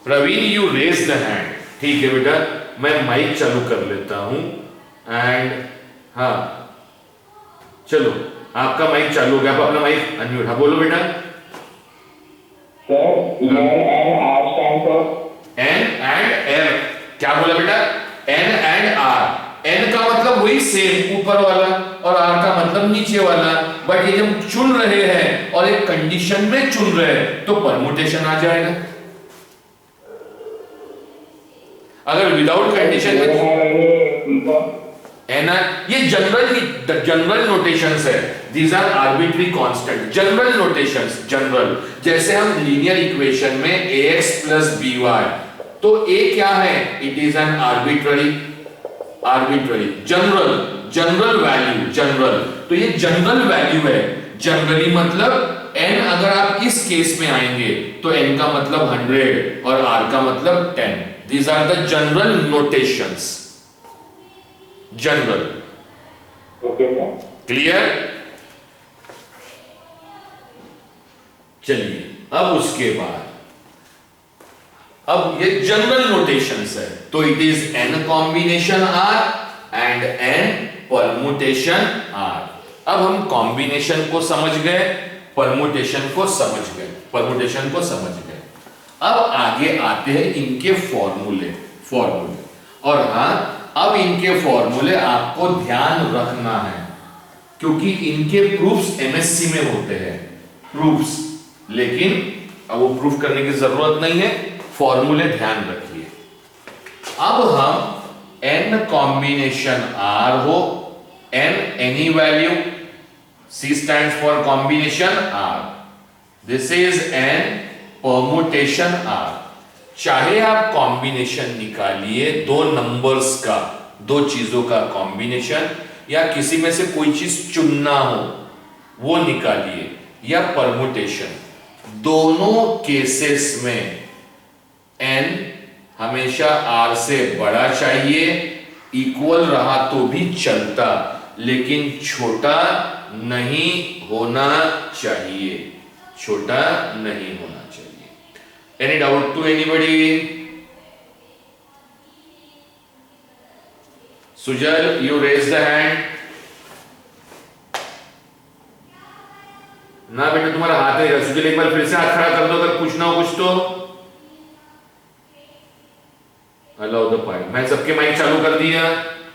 Praveen you raise the hand. ठीक है बेटा, मैं माइक चालू कर लेता हूं एंड हाँ चलो आपका माइक चालू हो गया, आप अपना माइक अनम्यूट। हाँ बोलो बेटा। एन एंड एम, क्या बोला बेटा? N and are. सेम ऊपर वाला और आर का मतलब नीचे वाला, बट ये जब चुन रहे हैं और एक कंडीशन में चुन रहे हैं तो परमुटेशन आ जाएगा। अगर विदाउट कंडीशन में एन ये जनरल नोटेशंस है, these are arbitrary constant, general notations, general. जैसे हम लीनियर इक्वेशन में ax प्लस by, तो a क्या है, it is an arbitrary general value, general. तो ये जनरल वैल्यू है, जनरली मतलब n, अगर आप इस केस में आएंगे तो n का मतलब 100 और r का मतलब 10। These are the general notations, general. Clear? चलिए अब उसके बाद, अब ये जनरल नोटेशंस है, तो it is n combination r and n permutation r। अब हम कॉम्बिनेशन को समझ गए, परमुटेशन को समझ गए, अब आगे आते हैं इनके फॉर्मूले। और हां, अब इनके फॉर्मूले आपको ध्यान रखना है, क्योंकि इनके प्रूफ्स एमएससी में होते हैं, प्रूफ्स, लेकिन अब वो प्रूफ करने की जरूरत नहीं है, फॉर्मूले ध्यान रखिए। अब हम n कॉम्बिनेशन r हो, n any value, c stands for combination r, this is n permutation r। चाहे आप कॉम्बिनेशन निकालिए दो नंबर्स का, दो चीजों का कॉम्बिनेशन, या किसी में से कोई चीज चुनना हो वो निकालिए, या परमुटेशन, दोनों केसेस में n हमेशा r से बड़ा चाहिए, इक्वल रहा तो भी चलता, लेकिन छोटा नहीं होना चाहिए, छोटा नहीं होना चाहिए। Any doubt to anybody? Sujal, you raise the hand. ना बेटा तुम्हारा हाथ है, सुजल एक बार फिर से हाथ खड़ा कर दो अगर पूछना हो कुछ तो। अलाउ द पाइप, मैं सबके माइक चालू कर दिया।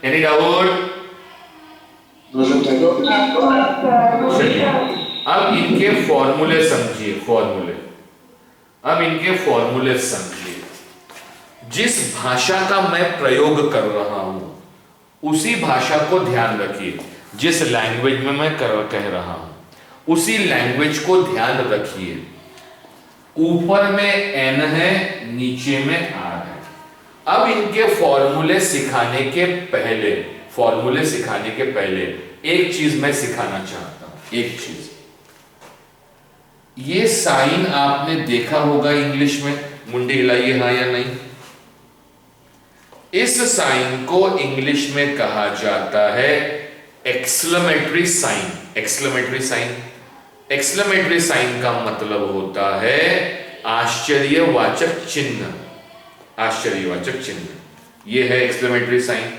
Any doubt? चलिए अब इनके फॉर्मूले समझिए, अब इनके फॉर्मूले समझिए। जिस भाषा का मैं प्रयोग कर रहा हूं उसी भाषा को ध्यान रखिए, जिस लैंग्वेज में मैं कह रहा हूं उसी लैंग्वेज को ध्यान रखिए। ऊपर में n है, नीचे में r है। अब इनके फॉर्मूले सिखाने के पहले एक चीज मैं सिखाना चाहता हूं, एक चीज। ये साइन आपने देखा होगा इंग्लिश में, मुंडी हिलाइए हाँ या नहीं। इस साइन को इंग्लिश में कहा जाता है एक्सक्लेमेटरी साइन। एक्सक्लेमेटरी साइन का मतलब होता है आश्चर्यवाचक चिन्ह, ये है एक्सक्लेमेटरी साइन।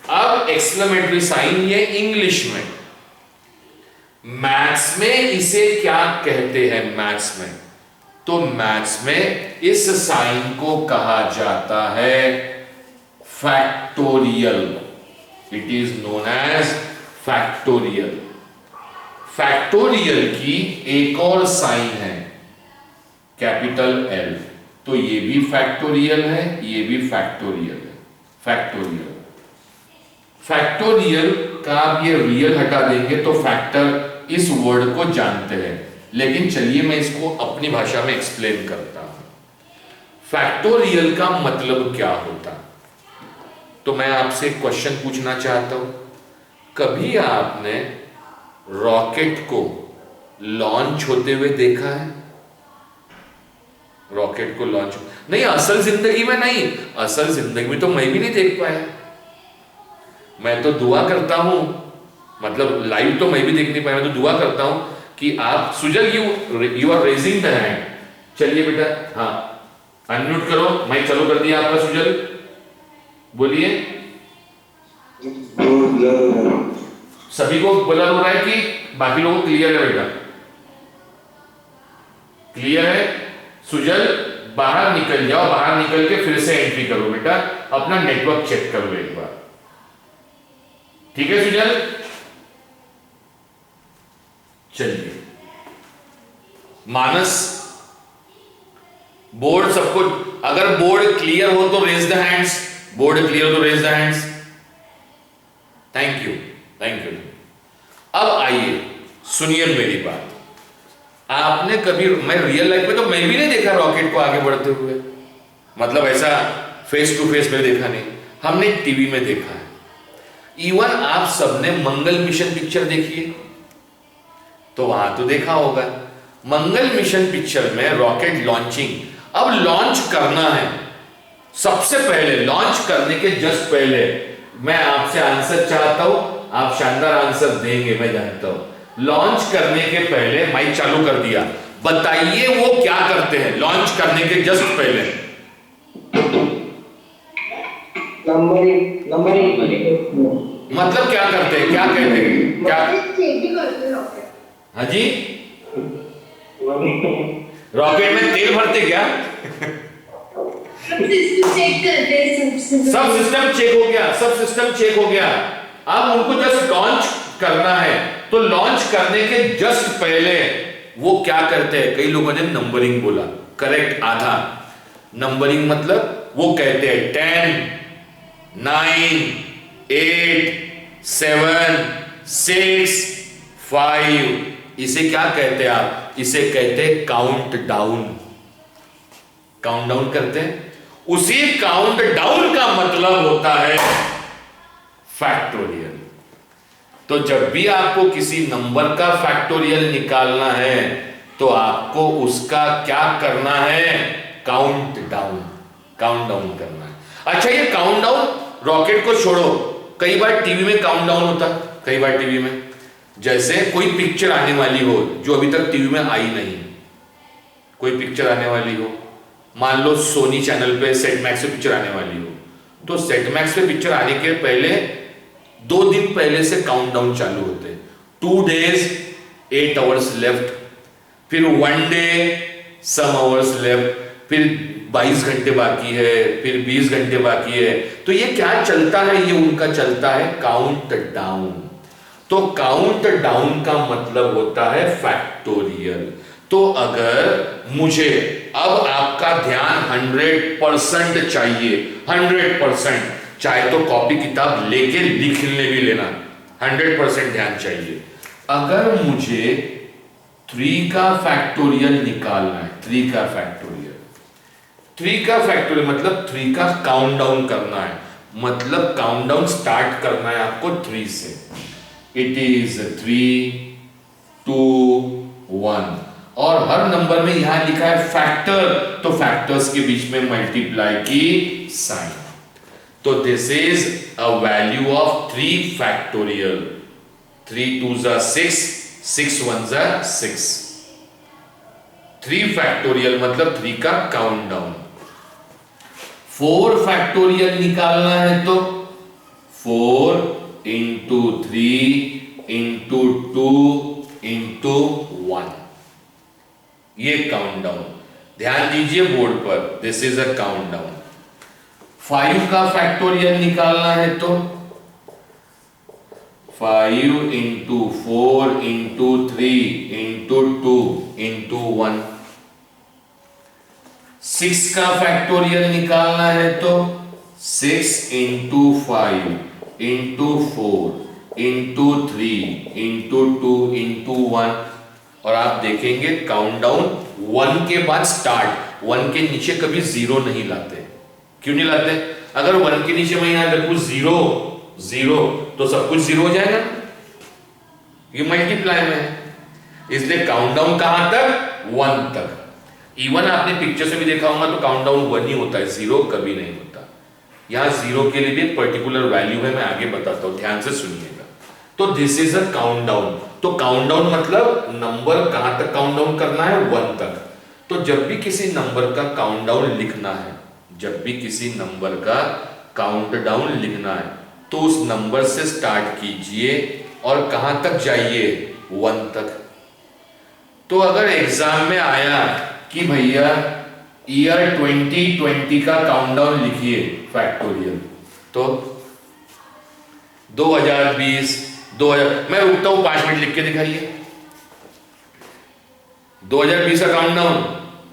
अब एक्सक्लेमेटरी साइन ये इंग्लिश में, मैथ्स में इसे क्या कहते हैं? मैथ्स में इस साइन को कहा जाता है factorial. It is known as factorial. Factorial की एक और साइन है कैपिटल L, तो ये भी फैक्टोरियल है, ये भी फैक्टोरियल है। फैक्टोरियल का आप ये रियल हटा देंगे तो फैक्टर इस वर्ड को जानते हैं, लेकिन चलिए मैं इसको अपनी भाषा में एक्सप्लेन करता हूं। फैक्टोरियल का मतलब क्या होता? तो मैं आपसे एक क्वेश्चन पूछना चाहता हूं, कभी आपने रॉकेट को लॉन्च होते हुए देखा है? रॉकेट को लॉन्च नहीं, असल जिंदगी में नहीं, असल जिंदगी में तो मैं भी नहीं देख पाया। मैं तो दुआ करता हूं, मतलब लाइव तो मैं भी देख नहीं पाया, मैं तो दुआ करता हूं कि आप Sujal you are raising the hand. चलिए बेटा, हाँ अनम्यूट करो, माइक चालू कर दिया आपका सुजल, बोलिए। सभी को ब्लर हो रहा है कि बाकी लोगों को क्लियर है? बेटा क्लियर है? सुजल बाहर निकल जाओ, बाहर निकल के फिर से एंट्री करो बेटा, अपना नेटवर्क चेक करो एक बार। ठीक है सुजल, चलिए मानस, बोर्ड सबको, अगर बोर्ड क्लियर हो तो raise the hands, board clear हो तो raise the hands. Thank you, thank you. अब आइए सुनिए मेरी बात, आपने कभी, मैं रियल लाइफ में तो मैं भी नहीं देखा रॉकेट को आगे बढ़ते हुए, मतलब ऐसा फेस टू फेस में देखा नहीं, हमने टीवी में देखा है। इवन आप सबने मंगल मिशन पिक्चर देखी है, तो वहां तो देखा होगा, मंगल मिशन पिक्चर में रॉकेट लॉन्चिंग, अब लॉन्च करना है, सबसे पहले लॉन्च करने के जस्ट पहले मैं आपसे आंसर चाहता हूं, आप शानदार आंसर देंगे मैं जानता हूं। लॉन्च करने के पहले माइक चालू कर दिया, बताइए वो क्या करते हैं लॉन्च करने के जस्ट पहले? नंबरिंग। मतलब क्या करते हैं, क्या कहते हैं, क्या? हाँ जी, रॉकेट में तेल भरते क्या? सब सिस्टम चेक हो गया, सब सिस्टम चेक हो गया, अब उनको जस्ट लॉन्च करना है, तो लॉन्च करने के जस्ट पहले वो क्या करते हैं? कई लोगों ने नंबरिंग बोला, करेक्ट, आधा नंबरिंग, मतलब वो कहते हैं 10, 9, 8, 7, 6, 5, इसे क्या कहते हैं आप? इसे कहते हैं काउंट डाउन। काउंट डाउन करते हैं, उसी काउंट डाउन का मतलब होता है फैक्टोरियल। तो जब भी आपको किसी नंबर का फैक्टोरियल निकालना है तो आपको उसका क्या करना है? काउंट डाउन, काउंट डाउन करना है। अच्छा, ये काउंट डाउन रॉकेट को छोड़ो, कई बार टीवी में काउंट डाउन होता, कई बार टीवी में जैसे कोई पिक्चर आने वाली हो जो अभी तक टीवी में आई नहीं, कोई पिक्चर आने वाली हो, मान लो सोनी चैनल पे सेट मैक्स पे पिक्चर आने वाली हो, तो सेट मैक्स पे पिक्चर आने के पहले 2 दिन पहले से काउंटडाउन चालू होते हैं। 2 days 8 hours लेफ्ट, फिर 1 day some hours लेफ्ट, फिर 22 घंटे बाकी है, फिर 20 घंटे बाकी है। तो ये क्या चलता है? ये उनका चलता है काउंट डाउन। तो काउंट डाउन का मतलब होता है फैक्टोरियल। तो अगर मुझे अब आपका ध्यान 100% चाहिए, 100%, चाहे तो कॉपी किताब लेके लिखने भी लेना, 100% ध्यान चाहिए। अगर मुझे 3 का फैक्टोरियल निकालना है, 3 का फैक्टोरियल, 3 का फैक्टोरियल मतलब 3 का काउंट डाउन करना है, मतलब काउंट डाउन स्टार्ट करना है आपको 3 से। इट इज 3, 2, 1, और हर नंबर में यहां लिखा है फैक्टर, तो फैक्टर्स के बीच में मल्टीप्लाई की साइन। तो this is a value of 3 factorial. 3 2s are 6, 6 1s are 6। 3 factorial मतलब 3 का काउंट डाउन। 4 फैक्टोरियल निकालना है तो 4 into 3 into 2 into 1, ये काउंट डाउन। ध्यान दीजिए बोर्ड पर, this is a count down. 5 का फैक्टोरियल निकालना है तो 5 into 4 into 3 into 2 into 1। 6 का फैक्टोरियल निकालना है तो 6 into 5 into 4 into 3 into 2 into 1। और आप देखेंगे काउंटडाउन 1 के बाद स्टार्ट, 1 के नीचे कभी 0 नहीं लाते। क्यों नहीं लाते? अगर 1 के नीचे मैं यहां रखूं 0 0 तो सब कुछ 0 हो जाएगा, ये मल्टीप्लाई में है, इसलिए काउंटडाउन कहां तक? 1 तक। इवन आपने पिक्चर से भी देखा होगा तो काउंटडाउन 1 ही होता है, 0 कभी नहीं होता। यहां 0 के लिए भी एक पर्टिकुलर वैल्यू है, मैं आगे बताता हूं, ध्यान से सुनिएगा। तो दिस इज अ काउंटडाउन। तो काउंटडाउन मतलब नंबर कहां तक काउंटडाउन करना है? 1 तक। तो जब भी किसी नंबर का काउंटडाउन लिखना है, जब भी किसी नंबर का काउंटडाउन लिखना है तो उस नंबर से स्टार्ट कीजिए और कहां तक जाइए? 1 तक। तो अगर एग्जाम में आया कि भैया ईयर 2020 का काउंटडाउन लिखिए फैक्टोरियल, तो 2020 2000, मैं रुकता हूं 5 मिनट, लिख के दिखाइए 2020 का काउंटडाउन।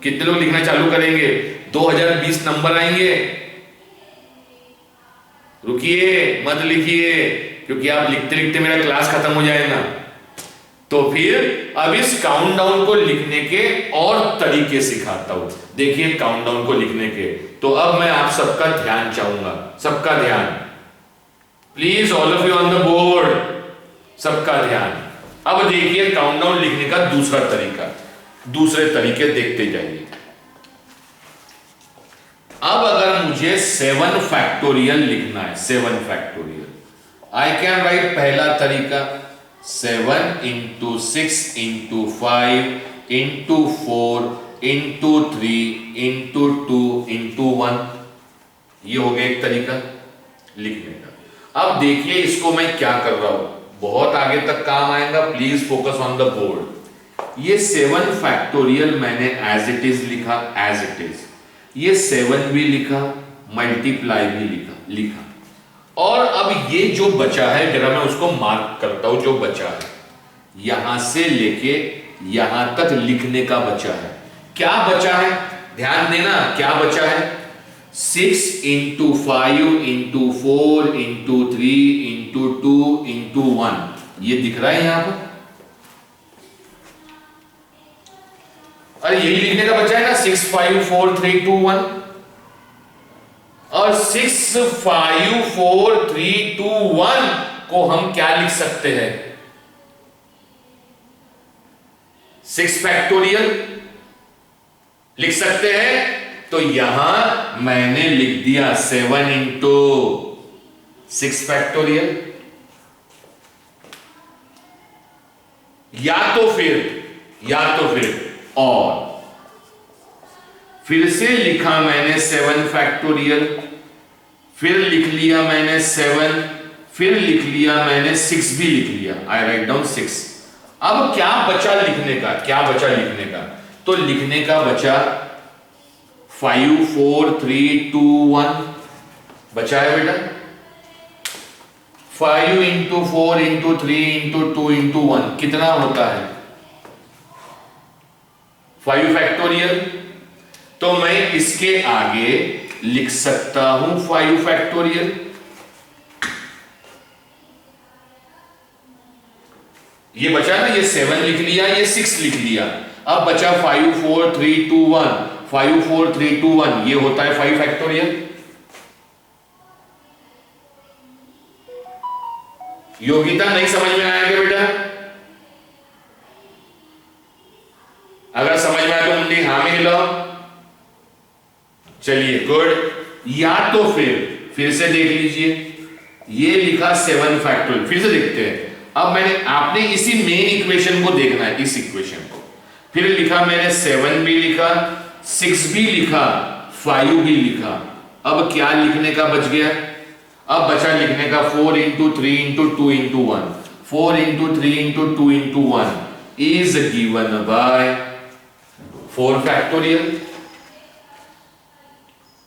कितने लोग लिखना चालू करेंगे? 2020 नंबर आएंगे। रुकिए मत लिखिए, क्योंकि आप लिखते लिखते मेरा क्लास खत्म हो जाएगा। तो फिर अब इस काउंटडाउन को लिखने के और तरीके सिखाता हूं। देखिए काउंटडाउन को लिखने के, तो अब मैं आप सबका ध्यान चाहूंगा, सबका ध्यान please, all of you on the board, सबका ध्यान। अब देखिए काउंटडाउन लिखने का दूसरा तरीका, दूसरे तरीके देखते जाइए। अब अगर मुझे 7 फैक्टोरियल लिखना है, 7 फैक्टोरियल, आई कैन राइट पहला तरीका 7 into 6 into 5 into 4 into 3 into 2 into 1। ये हो गया एक तरीका लिखने का। अब देखिए इसको मैं क्या कर रहा हूं, बहुत आगे तक काम आएगा, please focus on the board. ये 7 फैक्टोरियल मैंने एज इट इज लिखा, एज इट इज। ये 7 भी लिखा, मल्टीप्लाई भी लिखा। और अब ये जो बचा है, जरा मैं उसको मार्क करता हूं, जो बचा है यहां से लेके यहां तक लिखने का बचा है। क्या बचा है, ध्यान देना, क्या बचा है? 6 into 5 into 4 into 3 into 2 into 1। ये दिख रहा है यहां पर? अरे यही लिखने का बचा है ना, 6 5 4 3 2 1। और 6 5 4 3 2 1 को हम क्या लिख सकते हैं? 6 फैक्टोरियल लिख सकते हैं। तो यहां मैंने लिख दिया 7 into 6 फैक्टोरियल। या तो फिर और फिर से लिखा मैंने 7 फैक्टोरियल, फिर लिख लिया मैंने 7, फिर लिख लिया मैंने 6 भी लिख लिया, आई राइट डाउन 6। अब क्या बचा लिखने का, क्या बचा लिखने का? तो लिखने का बचा 5 4 3 2 1 बचा है बेटा। 5 into 4 into 3 into 2 into 1 कितना होता है? 5 फैक्टोरियल। तो मैं इसके आगे लिख सकता हूं 5 फैक्टोरियल। ये बचा ना, ये 7 लिख लिया, ये 6 लिख लिया। अब बचा 5 4 3 2 1। 5 4 3 2 1 ये होता है 5 फैक्टोरियल। योगिता नहीं समझ में आया क्या बेटा? अगर समझ में आया तो मुंडी हाँ में हिलाओ। चलिए गुड। या तो फिर से देख लीजिए, ये लिखा 7 फैक्टोरियल, फिर से देखते हैं। अब आपने इसी मेन इक्वेशन को देखना है, इस इक्वेशन को। फिर लिखा मैंने 7 भी लिखा, 6 भी लिखा, 5 भी लिखा। अब क्या लिखने का बच गया? अब बचा लिखने का 4 into 3 into 2 into 1। 4 into 3 into 2 into 1 is given by 4 factorial।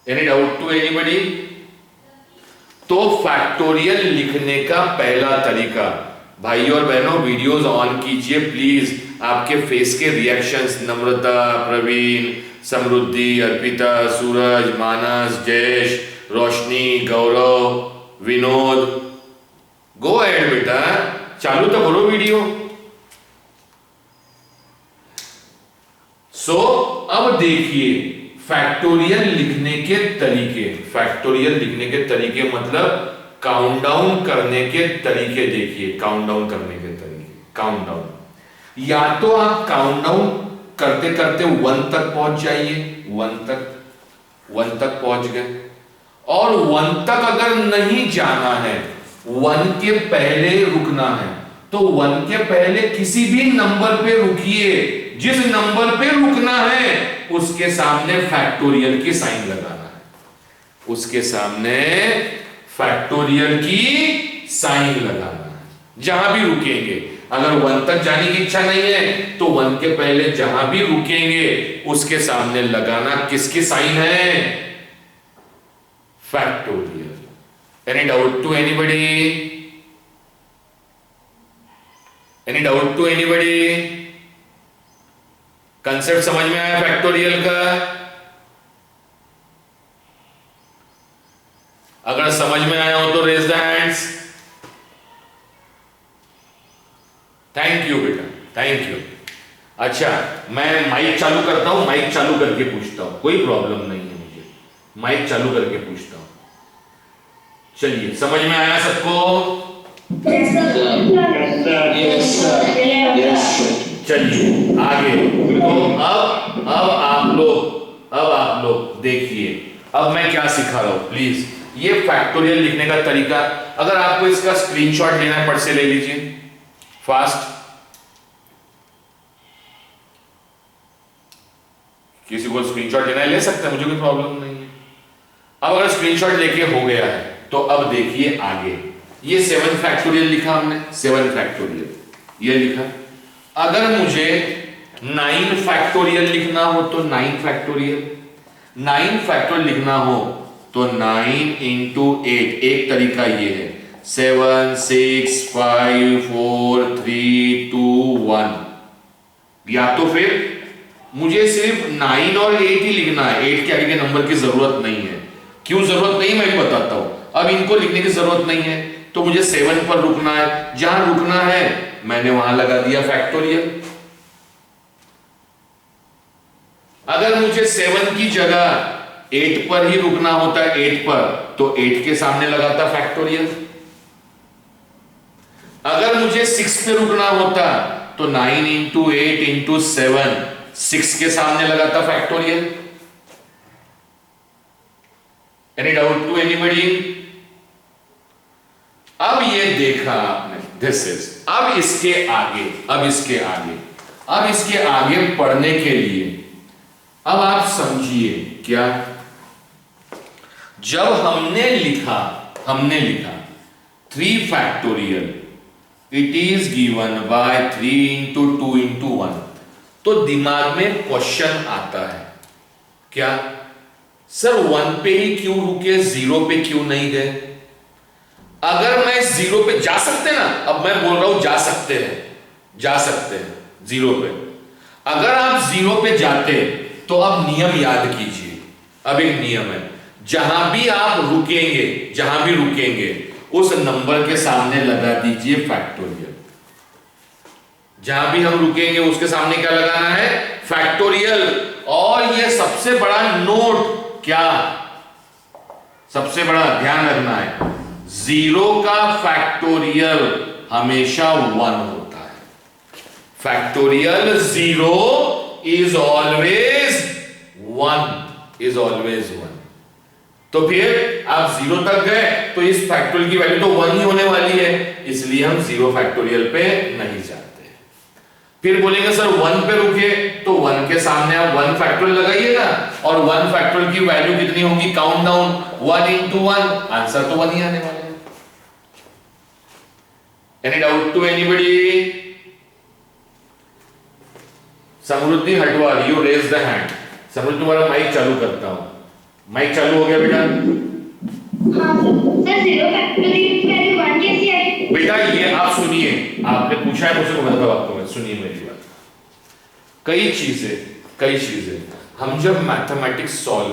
Any doubt to anybody? तो फैक्टोरियल लिखने का पहला तरीका, भाई और बहनों वीडियोस ऑन कीजिए प्लीज। आपके फेस के रिएक्शंस, नम्रता, प्रवीण, समृद्धि, अर्पिता, सूरज, मानस, जयेश, रोशनी, गौरव, विनोद, गो अहेड बेटा, चालू तो करो वीडियो। सो अब देखिए फैक्टोरियल लिखने के तरीके, फैक्टोरियल लिखने के तरीके मतलब काउंटडाउन करने के तरीके। देखिए काउंटडाउन करने के तरीके, काउंटडाउन, या तो आप काउंटडाउन करते करते 1 तक पहुंच जाइए, 1 तक पहुंच गए। और 1 तक अगर नहीं जाना है, 1 के पहले रुकना है, तो 1 के पहले किसी भी नंबर पे रुकिए। जिस नंबर पे रुकना है उसके सामने फैक्टोरियल की साइन लगाना है, उसके सामने फैक्टोरियल की साइन लगाना है। जहां भी रुकेंगे, अगर 1 तक जाने की इच्छा नहीं है तो 1 के पहले जहां भी रुकेंगे उसके सामने लगाना किसकी साइन है? Factorial. Any doubt to anybody? Any doubt to anybody? Concept समझ में आया फैक्टोरियल का? अगर समझ में आया हो तो raise the hands. Thank you बेटा, थैंक यू। अच्छा, मैं माइक चालू करता हूं, माइक चालू करके पूछता हूं, कोई प्रॉब्लम नहीं है मुझे, माइक चालू करके पूछता हूं। चलिए, समझ में आया सबको? चलिए आगे। तो अब आप लोग देखिए, अब मैं क्या सिखा रहा हूं। प्लीज ये फैक्टोरियल लिखने का तरीका, अगर आपको इसका स्क्रीनशॉट लेना है, पढ़ से ले लीजिए फास्ट। किसी को स्क्रीनशॉट लेना है ले सकते हैं, मुझे कोई प्रॉब्लम नहीं है। अब अगर स्क्रीनशॉट लेके हो गया है तो अब देखिए आगे। ये 7 फैक्टोरियल लिखा हमने, 7 फैक्टोरियल ये लिखा। अगर मुझे 9 फैक्टोरियल लिखना हो तो 9 फैक्टोरियल, 9 फैक्टोरियल लिखना हो तो 9 इंटू 8, एक तरीका ये है 7 6 5 4 3 2 1। या तो फिर मुझे सिर्फ 9 और 8 ही लिखना है, 8 के आगे के नंबर की जरूरत नहीं है। क्यों जरूरत नहीं, मैं भी बताता हूं। अब इनको लिखने की जरूरत नहीं है तो मुझे 7 पर रुकना है, जहां रुकना है मैंने वहां लगा दिया फैक्टोरियल। अगर मुझे 7 की जगह 8 पर ही रुकना होता है, 8 पर, तो 8 के सामने लगाता फैक्टोरियल। अगर मुझे 6 पे रुकना होता तो 9 इंटू 8 इंटू 7, 6 के सामने लगाता factorial. Any doubt to anybody? अब ये देखा आपने, दिस इज। अब इसके आगे पढ़ने के लिए अब आप समझिए क्या। जब हमने लिखा 3 factorial, it is given by 3 into 2 into 1, तो दिमाग में क्वेश्चन आता है क्या, सर 1 पे ही क्यों रुके, 0 पे क्यों नहीं गए? अगर मैं 0 पे जा सकते ना, अब मैं बोल रहा हूं जा सकते हैं 0 पे। अगर आप 0 पे जाते तो अब नियम याद कीजिए। अब एक नियम है, जहां भी रुकेंगे उस नंबर के सामने लगा दीजिए फैक्टोरियल। जहां भी हम रुकेंगे उसके सामने क्या लगाना है, फैक्टोरियल। और ये सबसे बड़ा नोट, क्या सबसे बड़ा ध्यान रखना है, 0 का फैक्टोरियल हमेशा 1 होता है। Factorial 0 is always 1। तो फिर आप 0 तक गए तो इस फैक्टोरियल की वैल्यू तो 1 ही होने वाली है, इसलिए हम 0 फैक्टोरियल पे नहीं जाते। फिर बोलेंगे सर 1 पे रुके, तो 1 के सामने आप 1 फैक्टोरियल लगाइएगा, और 1 फैक्टोरियल की वैल्यू कितनी होगी, काउंट डाउन 1 इंटू 1, आंसर तो 1 ही आने वाला है। Any doubt to anybody? Samriddhi Hatwal, you raise the hand. Samriddhi, तुम्हारा माइक चालू करता हूं। माइक चालू हो गया बेटा? हाँ सर, 0 फैक्टोरियल की वैल्यू 1 कैसे आई? बेटा ये आप सुनिए, आपने पूछा है मुझसे, मतलब आपको मैं सुनिए मेरी बात। कई चीजें हम जब मैथमेटिक्स सॉल्व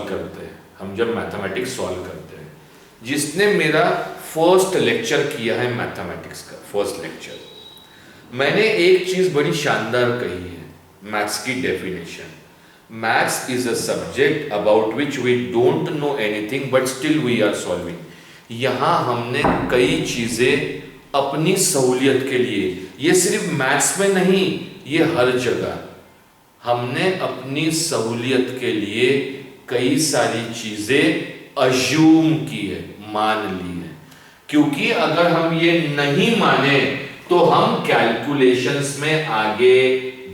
करते हैं, जिसने मेरा फर्स्ट लेक्चर किया है मैथमेटिक्स का, फर्स्ट लेक्चर, मैंने एक चीज बड़ी शानदार कही है, मैथ्स की definition. Maths is a subject about which we don't know anything but still we are solving. यहाँ हमने कई चीजें अपनी सहूलियत के लिए, ये सिर्फ मैथ्स में नहीं, ये हर जगह हमने अपनी सहूलियत के लिए कई सारी चीजें अज्यूम की है, मान ली है। क्योंकि अगर हम ये नहीं माने तो हम कैलकुलेशंस में आगे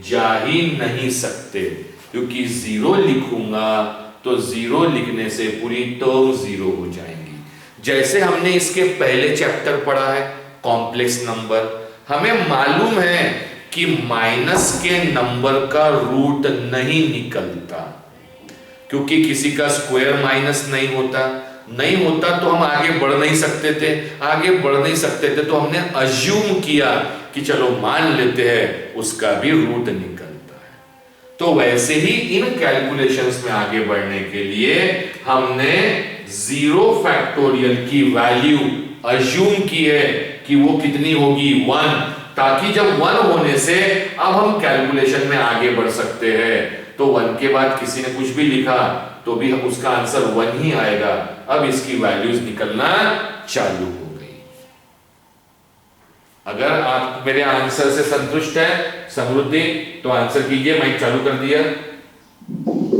जा ही नहीं सकते। क्योंकि 0 लिखूंगा तो 0 लिखने से पूरी टर्म 0 हो जाएंगी। जैसे हमने इसके पहले चैप्टर पढ़ा है कॉम्प्लेक्स नंबर, हमें मालूम है कि माइनस के नंबर का रूट नहीं निकलता, क्योंकि किसी का स्क्वायर माइनस नहीं होता। नहीं होता तो हम आगे बढ़ नहीं सकते थे, आगे बढ़ नहीं सकते थे तो हमने अज्यूम किया कि चलो मान लेते हैं उसका भी रूट निकलता है। तो वैसे ही इन कैलकुलेशंस में आगे बढ़ने के लिए हमने 0 फैक्टोरियल की वैल्यू अज्यूम की है कि वो कितनी होगी 1, ताकि जब 1 होने से अब हम कैलकुलेशन में आगे बढ़ सकते हैं। तो 1 के बाद किसी ने कुछ भी लिखा तो भी उसका आंसर 1 ही आएगा। अब इसकी वैल्यूज निकलना चालू हो गई। अगर आप मेरे आंसर से संतुष्ट है समृद्धि तो आंसर कीजिए। माइक चालू कर दिया?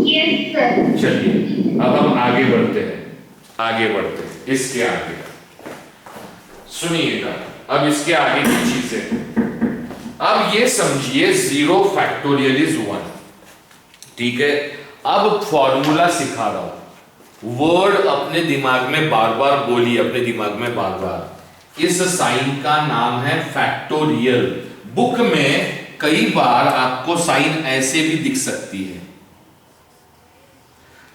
Yes sir. चलिए अब हम आगे बढ़ते हैं, आगे बढ़ते हैं इसके आगे। सुनिएगा अब इसके आगे की चीजें। अब ये समझिए 0 फैक्टोरियल इज 1, ठीक है। अब फॉर्मूला सिखा रहा हूं, वर्ड अपने दिमाग में बार बार बोलिए, अपने दिमाग में बार बार। इस साइन का नाम है फैक्टोरियल। बुक में कई बार आपको साइन ऐसे भी दिख सकती है।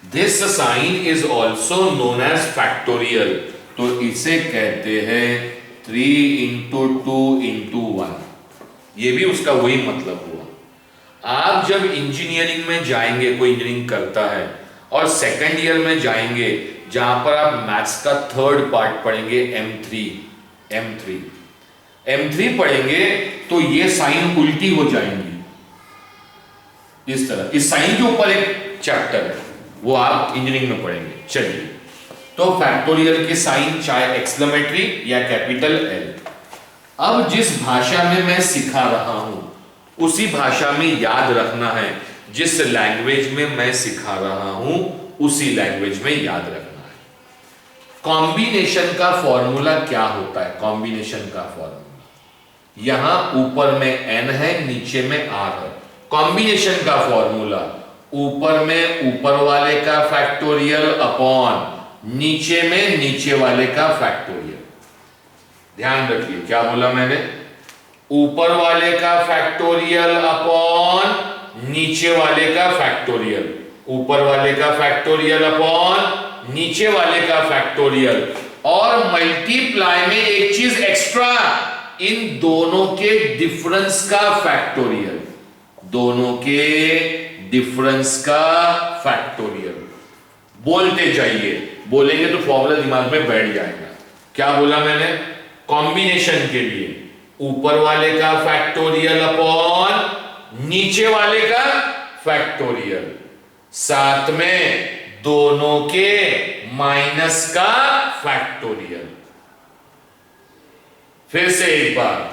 This sign is also known as factorial. तो इसे कहते हैं 3 इंटू 2 इंटू 1। ये भी उसका वही मतलब हुआ। आप जब इंजीनियरिंग में जाएंगे, कोई इंजीनियरिंग करता है और सेकेंड ईयर में जाएंगे जहां पर आप मैथ्स का 3rd पार्ट पढ़ेंगे, M3 पढ़ेंगे, तो ये साइन उल्टी हो जाएंगी इस तरह। इस साइन के ऊपर एक चैप्टर है, वो आप इंजीनियरिंग में पढ़ेंगे। चलिए, तो फैक्टोरियल के साइन चाहे एक्सक्लेमेटरी या कैपिटल L। अब जिस भाषा में मैं सिखा रहा हूं उसी भाषा में याद रखना है। जिस लैंग्वेज में मैं सिखा रहा हूं उसी लैंग्वेज में याद रखना है। कॉम्बिनेशन का फॉर्मूला क्या होता है? कॉम्बिनेशन का फॉर्मूला यहां ऊपर में n है, नीचे में r है। कॉम्बिनेशन का फॉर्मूला ऊपर में ऊपर वाले का फैक्टोरियल अपॉन नीचे में नीचे वाले का फैक्टोरियल। ध्यान रखिए क्या बोला मैंने? ऊपर वाले का फैक्टोरियल अपॉन नीचे वाले का फैक्टोरियल। ऊपर वाले का फैक्टोरियल अपॉन नीचे वाले का फैक्टोरियल। और मल्टीप्लाई में एक चीज एक्स्ट्रा, इन दोनों के डिफरेंस का फैक्टोरियल। दोनों के डिफरेंस का फैक्टोरियल। बोलते जाइए, बोलेंगे तो फॉर्मूला दिमाग में बैठ जाएगा। क्या बोला मैंने? कॉम्बिनेशन के लिए ऊपर वाले का फैक्टोरियल अपॉन नीचे वाले का फैक्टोरियल, साथ में दोनों के माइनस का फैक्टोरियल। फिर से एक बार,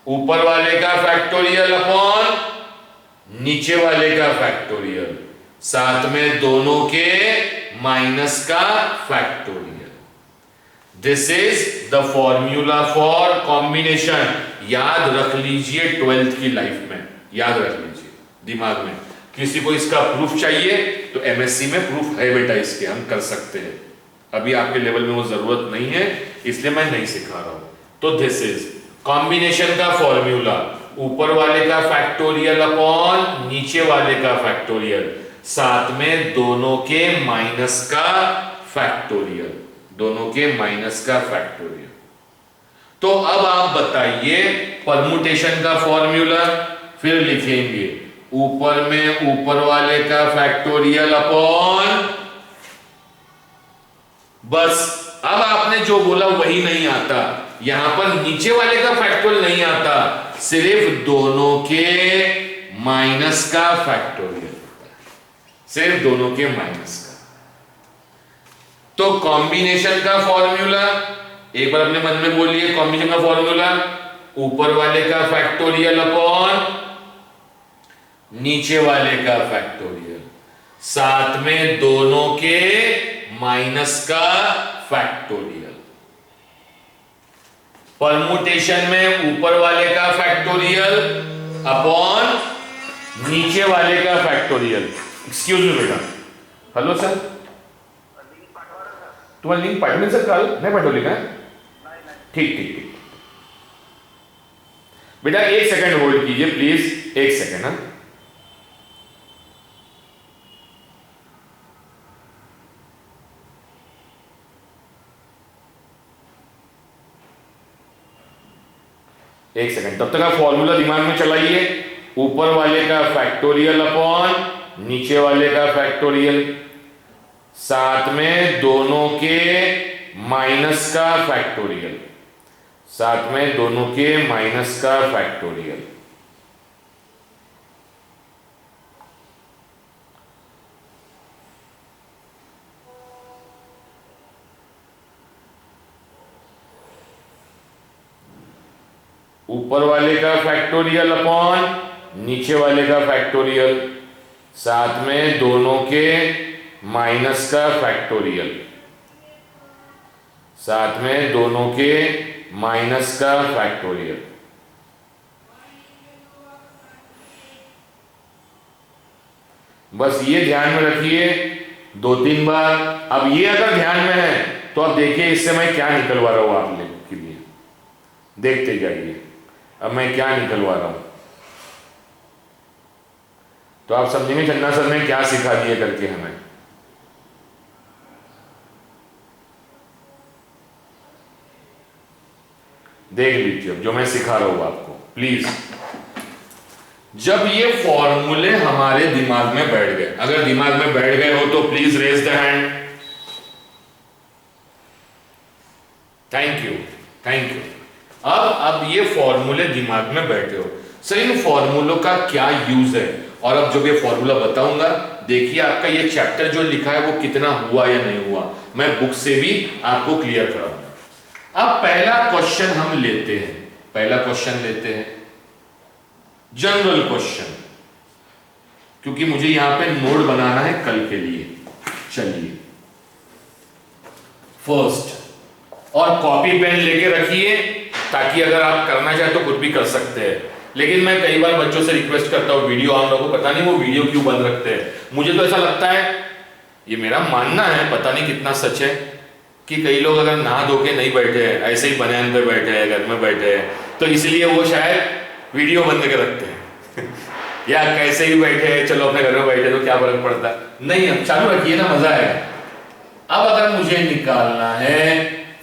ऊपर वाले का फैक्टोरियल अपॉन नीचे वाले का फैक्टोरियल, साथ में दोनों के माइनस का factorial. This is the formula for combination. याद रख लीजिए 12th की लाइफ में, याद रख लीजिए दिमाग में। किसी को इसका प्रूफ चाहिए तो MSc में प्रूफ है बेटा, इसके हम कर सकते हैं। अभी आपके लेवल में वो जरूरत नहीं है, इसलिए मैं नहीं सिखा रहा हूं। तो दिस इज कॉम्बिनेशन का फॉर्मूला, ऊपर वाले का फैक्टोरियल अपॉन नीचे वाले का फैक्टोरियल, साथ में दोनों के माइनस का फैक्टोरियल। दोनों के माइनस का फैक्टोरियल। तो अब आप बताइए परमुटेशन का फॉर्मूला। फिर लिखेंगे ऊपर में ऊपर वाले का फैक्टोरियल अपॉन, बस। अब आपने जो बोला वही नहीं आता, यहां पर नीचे वाले का फैक्टोरियल नहीं आता, सिर्फ दोनों के माइनस का फैक्टोरियल, सिर्फ दोनों के माइनस का। तो कॉम्बिनेशन का फॉर्मूला एक बार अपने मन में बोलिए। कॉम्बिनेशन का फॉर्मूला ऊपर वाले का फैक्टोरियल अपॉन नीचे वाले का फैक्टोरियल, साथ में दोनों के माइनस का फैक्टोरियल। परमुटेशन में ऊपर वाले का फैक्टोरियल अपॉन नीचे वाले का फैक्टोरियल। एक्सक्यूज मी बेटा, हेलो सर, तुम्हाला लिंक पाठवली सर? काल नाही पाठवली का? ठीक ठीक ठीक बेटा, 1 सेकंड होल्ड कीजिए प्लीज, 1 सेकंड। हाँ, एक सेकंड, तब तक आप फॉर्मूला दिमाग में चलाइए। ऊपर वाले का फैक्टोरियल अपॉन नीचे वाले का फैक्टोरियल, साथ में दोनों के माइनस का फैक्टोरियल, साथ में दोनों के माइनस का फैक्टोरियल। ऊपर वाले का फैक्टोरियल अपॉन नीचे वाले का फैक्टोरियल, साथ में दोनों के माइनस का फैक्टोरियल, साथ में दोनों के माइनस का फैक्टोरियल। बस ये ध्यान में रखिए 2-3 बार। अब ये अगर ध्यान में है तो अब देखिए इससे मैं क्या निकलवा रहा हूं आप लोग के लिए, देखते जाइए अब मैं क्या निकलवा रहा हूं। तो आप समझेंगे चन्ना सर ने क्या सिखा दिया करके हमें। देख लीजिए जो मैं सिखा रहा हूं आपको प्लीज। जब ये फॉर्मूले हमारे दिमाग में बैठ गए, अगर दिमाग में बैठ गए हो तो please raise the hand. Thank you, thank you. अब ये फॉर्मूले दिमाग में बैठे हो, सर इन फॉर्मूलों का क्या यूज है, और अब जब ये फॉर्मूला बताऊंगा देखिए आपका ये चैप्टर जो लिखा है वो कितना हुआ या नहीं हुआ, मैं बुक से भी आपको क्लियर कराऊंगा। अब पहला क्वेश्चन हम लेते हैं, पहला क्वेश्चन लेते हैं जनरल क्वेश्चन, क्योंकि मुझे यहां पे नोट बनाना है कल के लिए। चलिए फर्स्ट, और कॉपी पेन लेके रखिए ताकि अगर आप करना चाहे तो खुद भी कर सकते हैं। लेकिन मैं कई बार बच्चों से रिक्वेस्ट करता हूं वीडियो ऑन रखो, पता नहीं वो वीडियो क्यों बंद रखते हैं। मुझे तो ऐसा लगता है, ये मेरा मानना है, पता नहीं कितना सच है, कि कई लोग अगर नहा धो के नहीं बैठे हैं, ऐसे ही बनियान पे बैठे हैं, घर में बैठे हैं, तो इसलिए वो शायद वीडियो बंद करके रखते हैं या कैसे ही बैठे हैं, चलो अपने घर में बैठे तो क्या फर्क पड़ता है। नहीं, अब चालू रखिए ना, मजा आएगा। अब अगर मुझे निकालना है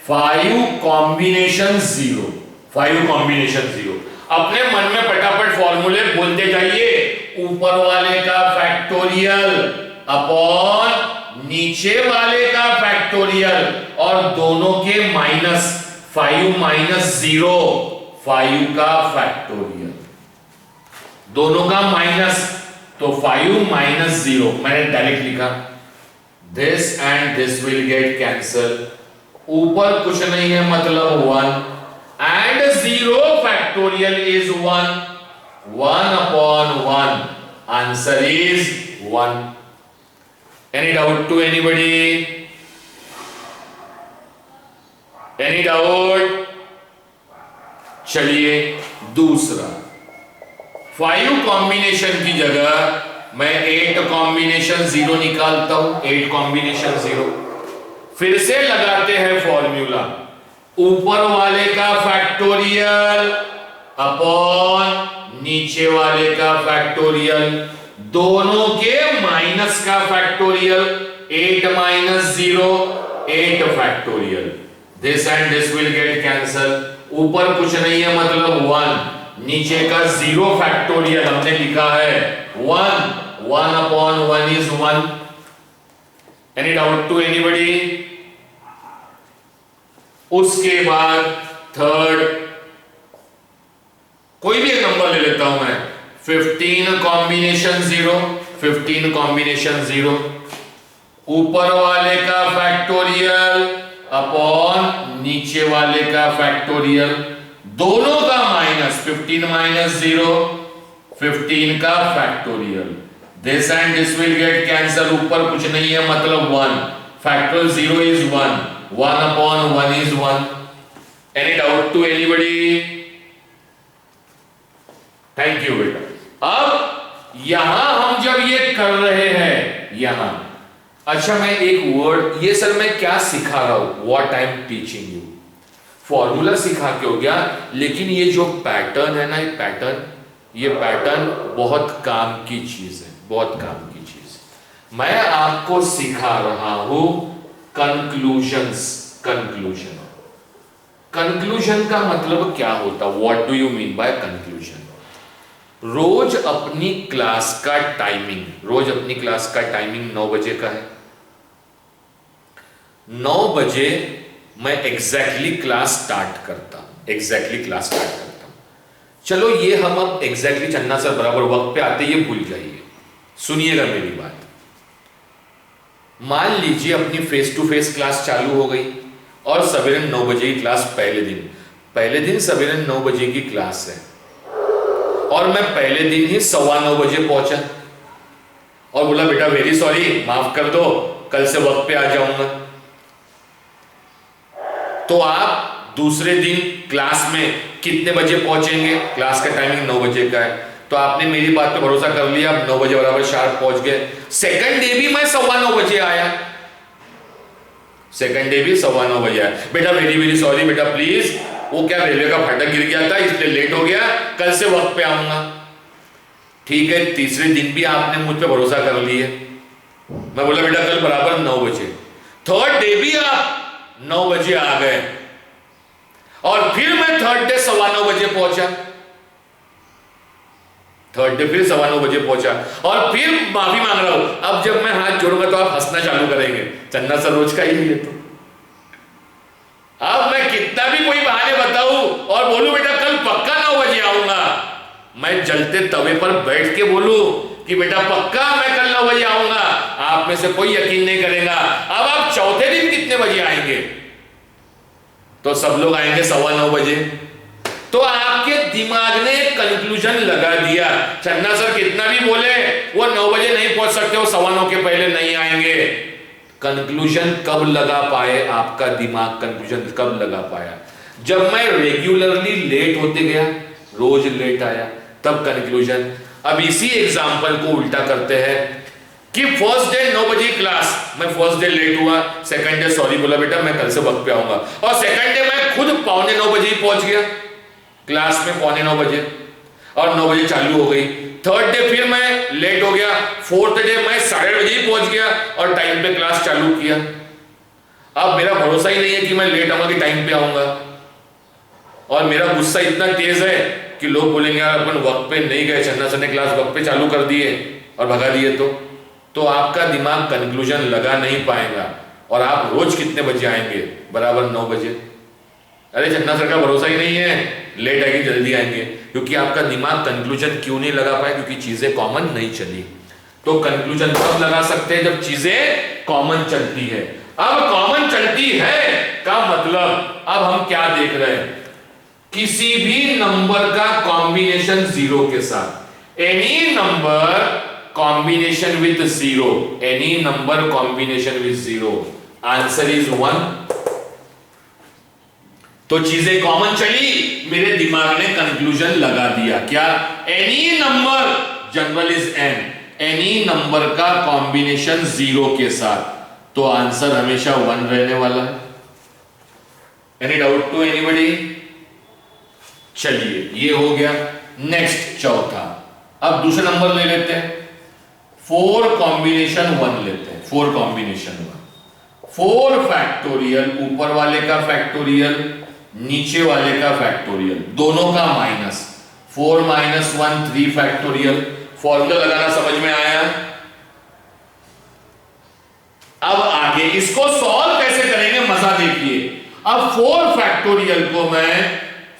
5 कॉम्बिनेशन 0, 5 कॉम्बिनेशन 0, अपने मन में फटाफट फॉर्मूले बोलते जाइए। ऊपर वाले का फैक्टोरियल अपॉन नीचे वाले का फैक्टोरियल, और दोनों के माइनस, 5 माइनस 0, 5 का फैक्टोरियल, दोनों का माइनस, तो 5 माइनस 0 मैंने डायरेक्ट लिखा, this and this will get cancel. ऊपर कुछ नहीं है मतलब 1, and 0 factorial is 1, 1 upon 1, answer is 1. Any doubt to anybody? Any doubt? चलिए दूसरा, 5 कॉम्बिनेशन की जगह मैं 8 कॉम्बिनेशन 0 निकालता हूं, 8 कॉम्बिनेशन 0। फिर से लगाते हैं फॉर्मूला, ऊपर वाले का फैक्टोरियल अपॉन नीचे वाले का फैक्टोरियल, दोनों के माइनस का factorial, 8 minus 0, 8 factorial, this and this will get cancel. ऊपर कुछ नहीं है मतलब 1, नीचे का 0 फैक्टोरियल हमने लिखा है 1, 1 upon 1 is 1। Any doubt to anybody? उसके बाद थर्ड, कोई भी एक नंबर ले लेता हूं मैं, 15 कॉम्बिनेशन 0, 15 कॉम्बिनेशन 0, ऊपर वाले का फैक्टोरियल अपॉन नीचे वाले का फैक्टोरियल, दोनों का माइनस, 15 माइनस 0, 15 का factorial, this and this will get cancel. ऊपर कुछ नहीं है मतलब 1, factorial 0 is 1, 1 upon 1 is 1. Any doubt to anybody? Thank you बेटा। अब यहां हम जब ये कर रहे हैं यहां, अच्छा मैं एक वर्ड, ये सर मैं क्या सिखा रहा हूं, what I am teaching you, formula सिखा के हो गया, लेकिन ये जो पैटर्न है ना, ये पैटर्न बहुत काम की चीज है, बहुत काम की चीज। मैं आपको सिखा रहा हूं कंक्लूजन। कंक्लूजन का मतलब क्या होता, what do you mean by conclusion? रोज अपनी क्लास का टाइमिंग, रोज अपनी क्लास का टाइमिंग 9 बजे का है। 9 बजे मैं एग्जैक्टली क्लास स्टार्ट करता हूं, एग्जैक्टली क्लास स्टार्ट करता हूं। चलो ये हम अब एग्जैक्टली चन्ना सर बराबर वक्त पे आते, ये भूल जाइए, सुनिएगा मेरी बात। मान लीजिए अपनी फेस टू फेस क्लास चालू हो गई और सवेरे 9 बजे की क्लास, पहले दिन सवेरे 9 बजे की क्लास है और मैं पहले दिन ही 9:15 बजे पहुंचा और बोला बेटा वेरी सॉरी, माफ कर दो, कल से वक्त पे आ जाऊंगा। तो आप दूसरे दिन क्लास में कितने बजे पहुंचेंगे? क्लास का टाइमिंग 9 बजे का है, तो आपने मेरी बात पे भरोसा कर लिया, आप 9 बजे बराबर शार्प पहुंच गए। सेकंड डे भी मैं 9:15 बजे आया, सेकंड डे भी 9:15 बजे आया। बेटा वेरी वेरी सॉरी बेटा, प्लीज वो क्या रेलवे का फाटक गिर गया था इसलिए लेट हो गया, कल से वक्त पे आऊंगा। ठीक है, तीसरे दिन भी आपने मुझ पे भरोसा कर लिए, मैं बोला बेटा कल बराबर 9 बजे। थर्ड डे भी आप 9 बजे आ गए और फिर मैं थर्ड डे 9:15 बजे पहुंचा, थर्ड डे फिर 9:15 बजे पहुंचा और फिर माफी मांग रहा हूं। अब जब मैं हाथ जोड़ूंगा तो आप हंसना चालू करेंगे, चन्ना सर रोज का ही है। तो अब मैं कितना भी कोई बहाने बताऊं और बोलूं बेटा कल पक्का 9 बजे आऊंगा, मैं जलते तवे पर बैठ के बोलूं कि बेटा पक्का मैं कल 9 बजे आऊंगा, आप में से कोई यकीन नहीं करेगा। अब आप चौथे दिन कितने बजे आएंगे? तो सब लोग आएंगे 9:15 बजे। तो आपके दिमाग ने कंक्लूजन लगा दिया, चन्ना सर कितना भी बोले वो 9 बजे नहीं पहुंच सकते, वो 9:15 के पहले नहीं आएंगे। कंक्लूजन कब लगा पाए आपका दिमाग, कंक्लूजन कब लगा पाया? जब मैं रेगुलरली लेट होते गया, रोज लेट आया, तब कंक्लूजन। अब इसी एग्जांपल को उल्टा करते हैं कि फर्स्ट डे 9 बजे क्लास, मैं फर्स्ट डे लेट हुआ, सेकंड डे सॉरी बोला बेटा मैं कल से वक्त पे आऊंगा, और सेकंड डे मैं खुद 8:45 बजे ही पहुंच गया क्लास में, 8:45 बजे, और 9 बजे चालू हो गई। थर्ड डे फिर मैं लेट हो गया, फोर्थ डे मैं 8:30 बजे ही पहुंच गया और टाइम पे क्लास चालू किया। अब मेरा भरोसा ही नहीं है कि मैं लेट आऊंगा कि टाइम पे आऊंगा, और मेरा गुस्सा इतना तेज है कि लोग बोलेंगे यार अपन वक्त पे नहीं गए, चन्ना सर ने क्लास वक्त पे चालू कर दिए और भगा दिए। तो आपका दिमाग कंक्लूजन लगा नहीं पाएगा और आप रोज कितने बजे आएंगे? बराबर 9 बजे। अरे चन्ना सर का भरोसा ही नहीं है, लेट आएंगे जल्दी आएंगे, क्योंकि आपका दिमाग कंक्लूजन क्यों नहीं लगा पाया? क्योंकि चीजें कॉमन नहीं चली। तो कंक्लूजन कब लगा सकते हैं? जब चीजें कॉमन चलती है। अब कॉमन चलती है का मतलब अब हम क्या देख रहे हैं? किसी भी नंबर का कॉम्बिनेशन 0 के साथ, any number combination with 0, any number combination with 0, answer is 1। तो चीजें कॉमन चली, मेरे दिमाग ने कंक्लूजन लगा दिया, क्या? Any number, general is n, any number का कॉम्बिनेशन 0 के साथ, तो आंसर हमेशा 1 रहने वाला है। Any doubt to anybody? चलिए ये हो गया। नेक्स्ट चौथा, अब दूसरा नंबर ले लेते हैं, 4 कॉम्बिनेशन 1 लेते हैं, 4 कॉम्बिनेशन 1, 4 फैक्टोरियल, ऊपर वाले का फैक्टोरियल, नीचे वाले का फैक्टोरियल, दोनों का माइनस, 4 - 1 3 फैक्टोरियल। फॉर्मूला लगाना समझ में आया? अब आगे इसको सॉल्व कैसे करेंगे, मजा देखिए। अब 4 फैक्टोरियल को मैं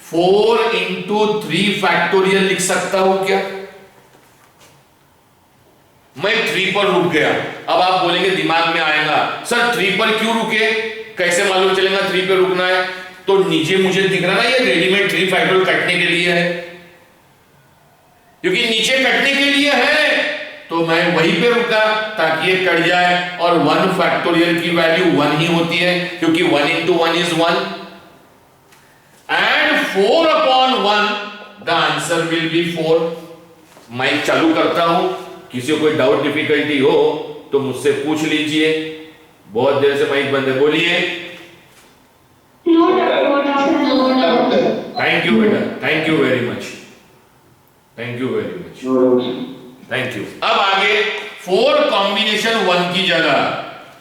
4 × 3 फैक्टोरियल लिख सकता हूं क्या? मैं 3 पर रुक गया। अब आप बोलेंगे दिमाग में आएगा सर 3 पर क्यों रुके, कैसे मालूम चलेगा 3 पे रुकना है? तो नीचे मुझे दिख रहा ना ये रेडीमेड 3 फैक्टोरियल कटने के लिए है, क्योंकि नीचे कटने के लिए है तो मैं वहीं पे रुका ताकि ये कट जाए, और 1 फैक्टोरियल की वैल्यू 1 ही होती है, क्योंकि 1 × 1 is 1 and 4/1 the answer will be 4। Mic चालू करता हूं, किसी को कोई डाउट डिफिकल्टी हो तो मुझसे पूछ लीजिए, बहुत देर से माइक बंद है, बोलिए। थैंक यू बेटा, thank you very much, thank you very much, thank you. अब आगे 4 कॉम्बिनेशन 1 की जगह,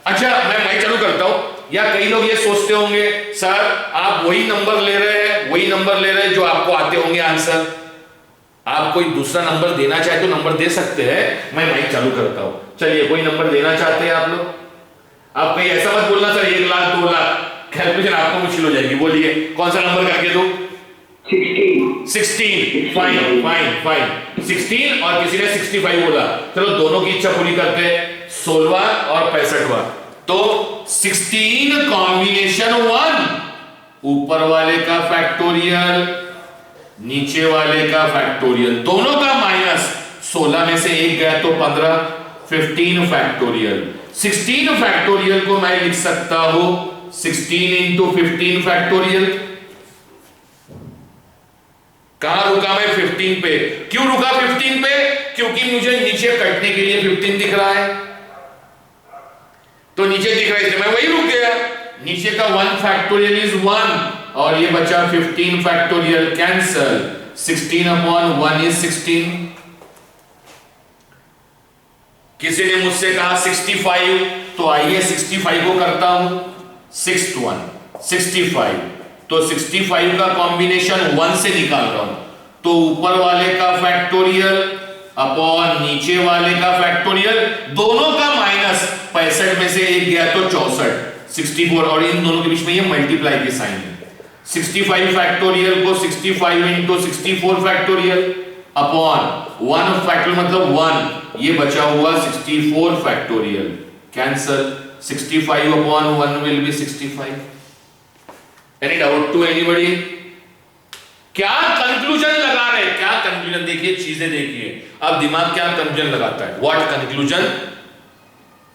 अच्छा मैं माइक चालू करता हूं, या कई लोग ये सोचते होंगे सर आप वही नंबर ले रहे हैं जो आपको आते होंगे आंसर, आप कोई दूसरा नंबर देना चाहे तो नंबर दे सकते हैं। मैं माइक चालू करता हूं, चलिए कोई नंबर देना चाहते हैं आप लोग? आप कहीं ऐसा मत बोलना सर 1 लाख 2 लाख, कैलकुलेशन आपको मुश्किल हो जाएगी। बोलिए कौन सा नंबर करके दो? 16। फाइन फाइन फाइन 16 और किसी ने 65 बोला, चलो दोनों की इच्छा पूरी करते हैं, 16वां और 65वां। तो 16 कॉम्बिनेशन 1, ऊपर वाले का फैक्टोरियल नीचे वाले का फैक्टोरियल, दोनों का माइनस, 16 में से 1 गया तो 15, 15 फैक्टोरियल। 16 फैक्टोरियल को मैं लिख सकता हूं 16 इंटू 15 फैक्टोरियल। कहां रुका मैं? 15 पे। क्यों रुका 15 पे? क्योंकि मुझे नीचे कटने के लिए 15 दिख रहा है, तो नीचे दिख रहा है इसलिए मैं वही रुक गया। नीचे का 1 फैक्टोरियल इज 1 और ये बचा 15 फैक्टोरियल, कैंसल। 16 upon 1 is 16। किसी ने मुझसे कहा 65, तो आइए 65 को करता हूं, 6 to 1 65, तो 65 का कॉम्बिनेशन 1 से निकाल रहा हूं, तो ऊपर वाले का फैक्टोरियल अपॉन नीचे वाले का फैक्टोरियल, दोनों का माइनस, 65 में से 1 गया तो 64, 64 और इन दोनों के बीच में ये मल्टीप्लाई की साइन है। 65 फैक्टोरियल को 65 इंटू 64 फैक्टोरियल अपॉन 1 फैक्टोरियल मतलब 1, ये बचा हुआ 64 factorial, cancel. 65 upon 1 will be 65। Any doubt to anybody? क्या कंक्लूजन लगा रहे हैं? क्या कंक्लूजन? देखिए चीजें देखिए, अब दिमाग क्या कंक्लूजन लगाता है, व्हाट कंक्लूजन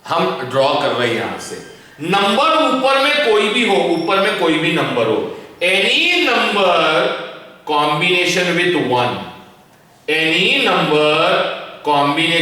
हम ड्रॉ कर रहे हैं। यहां से नंबर ऊपर में कोई भी हो, ऊपर में कोई भी नंबर हो, any number combination with 1, any number combination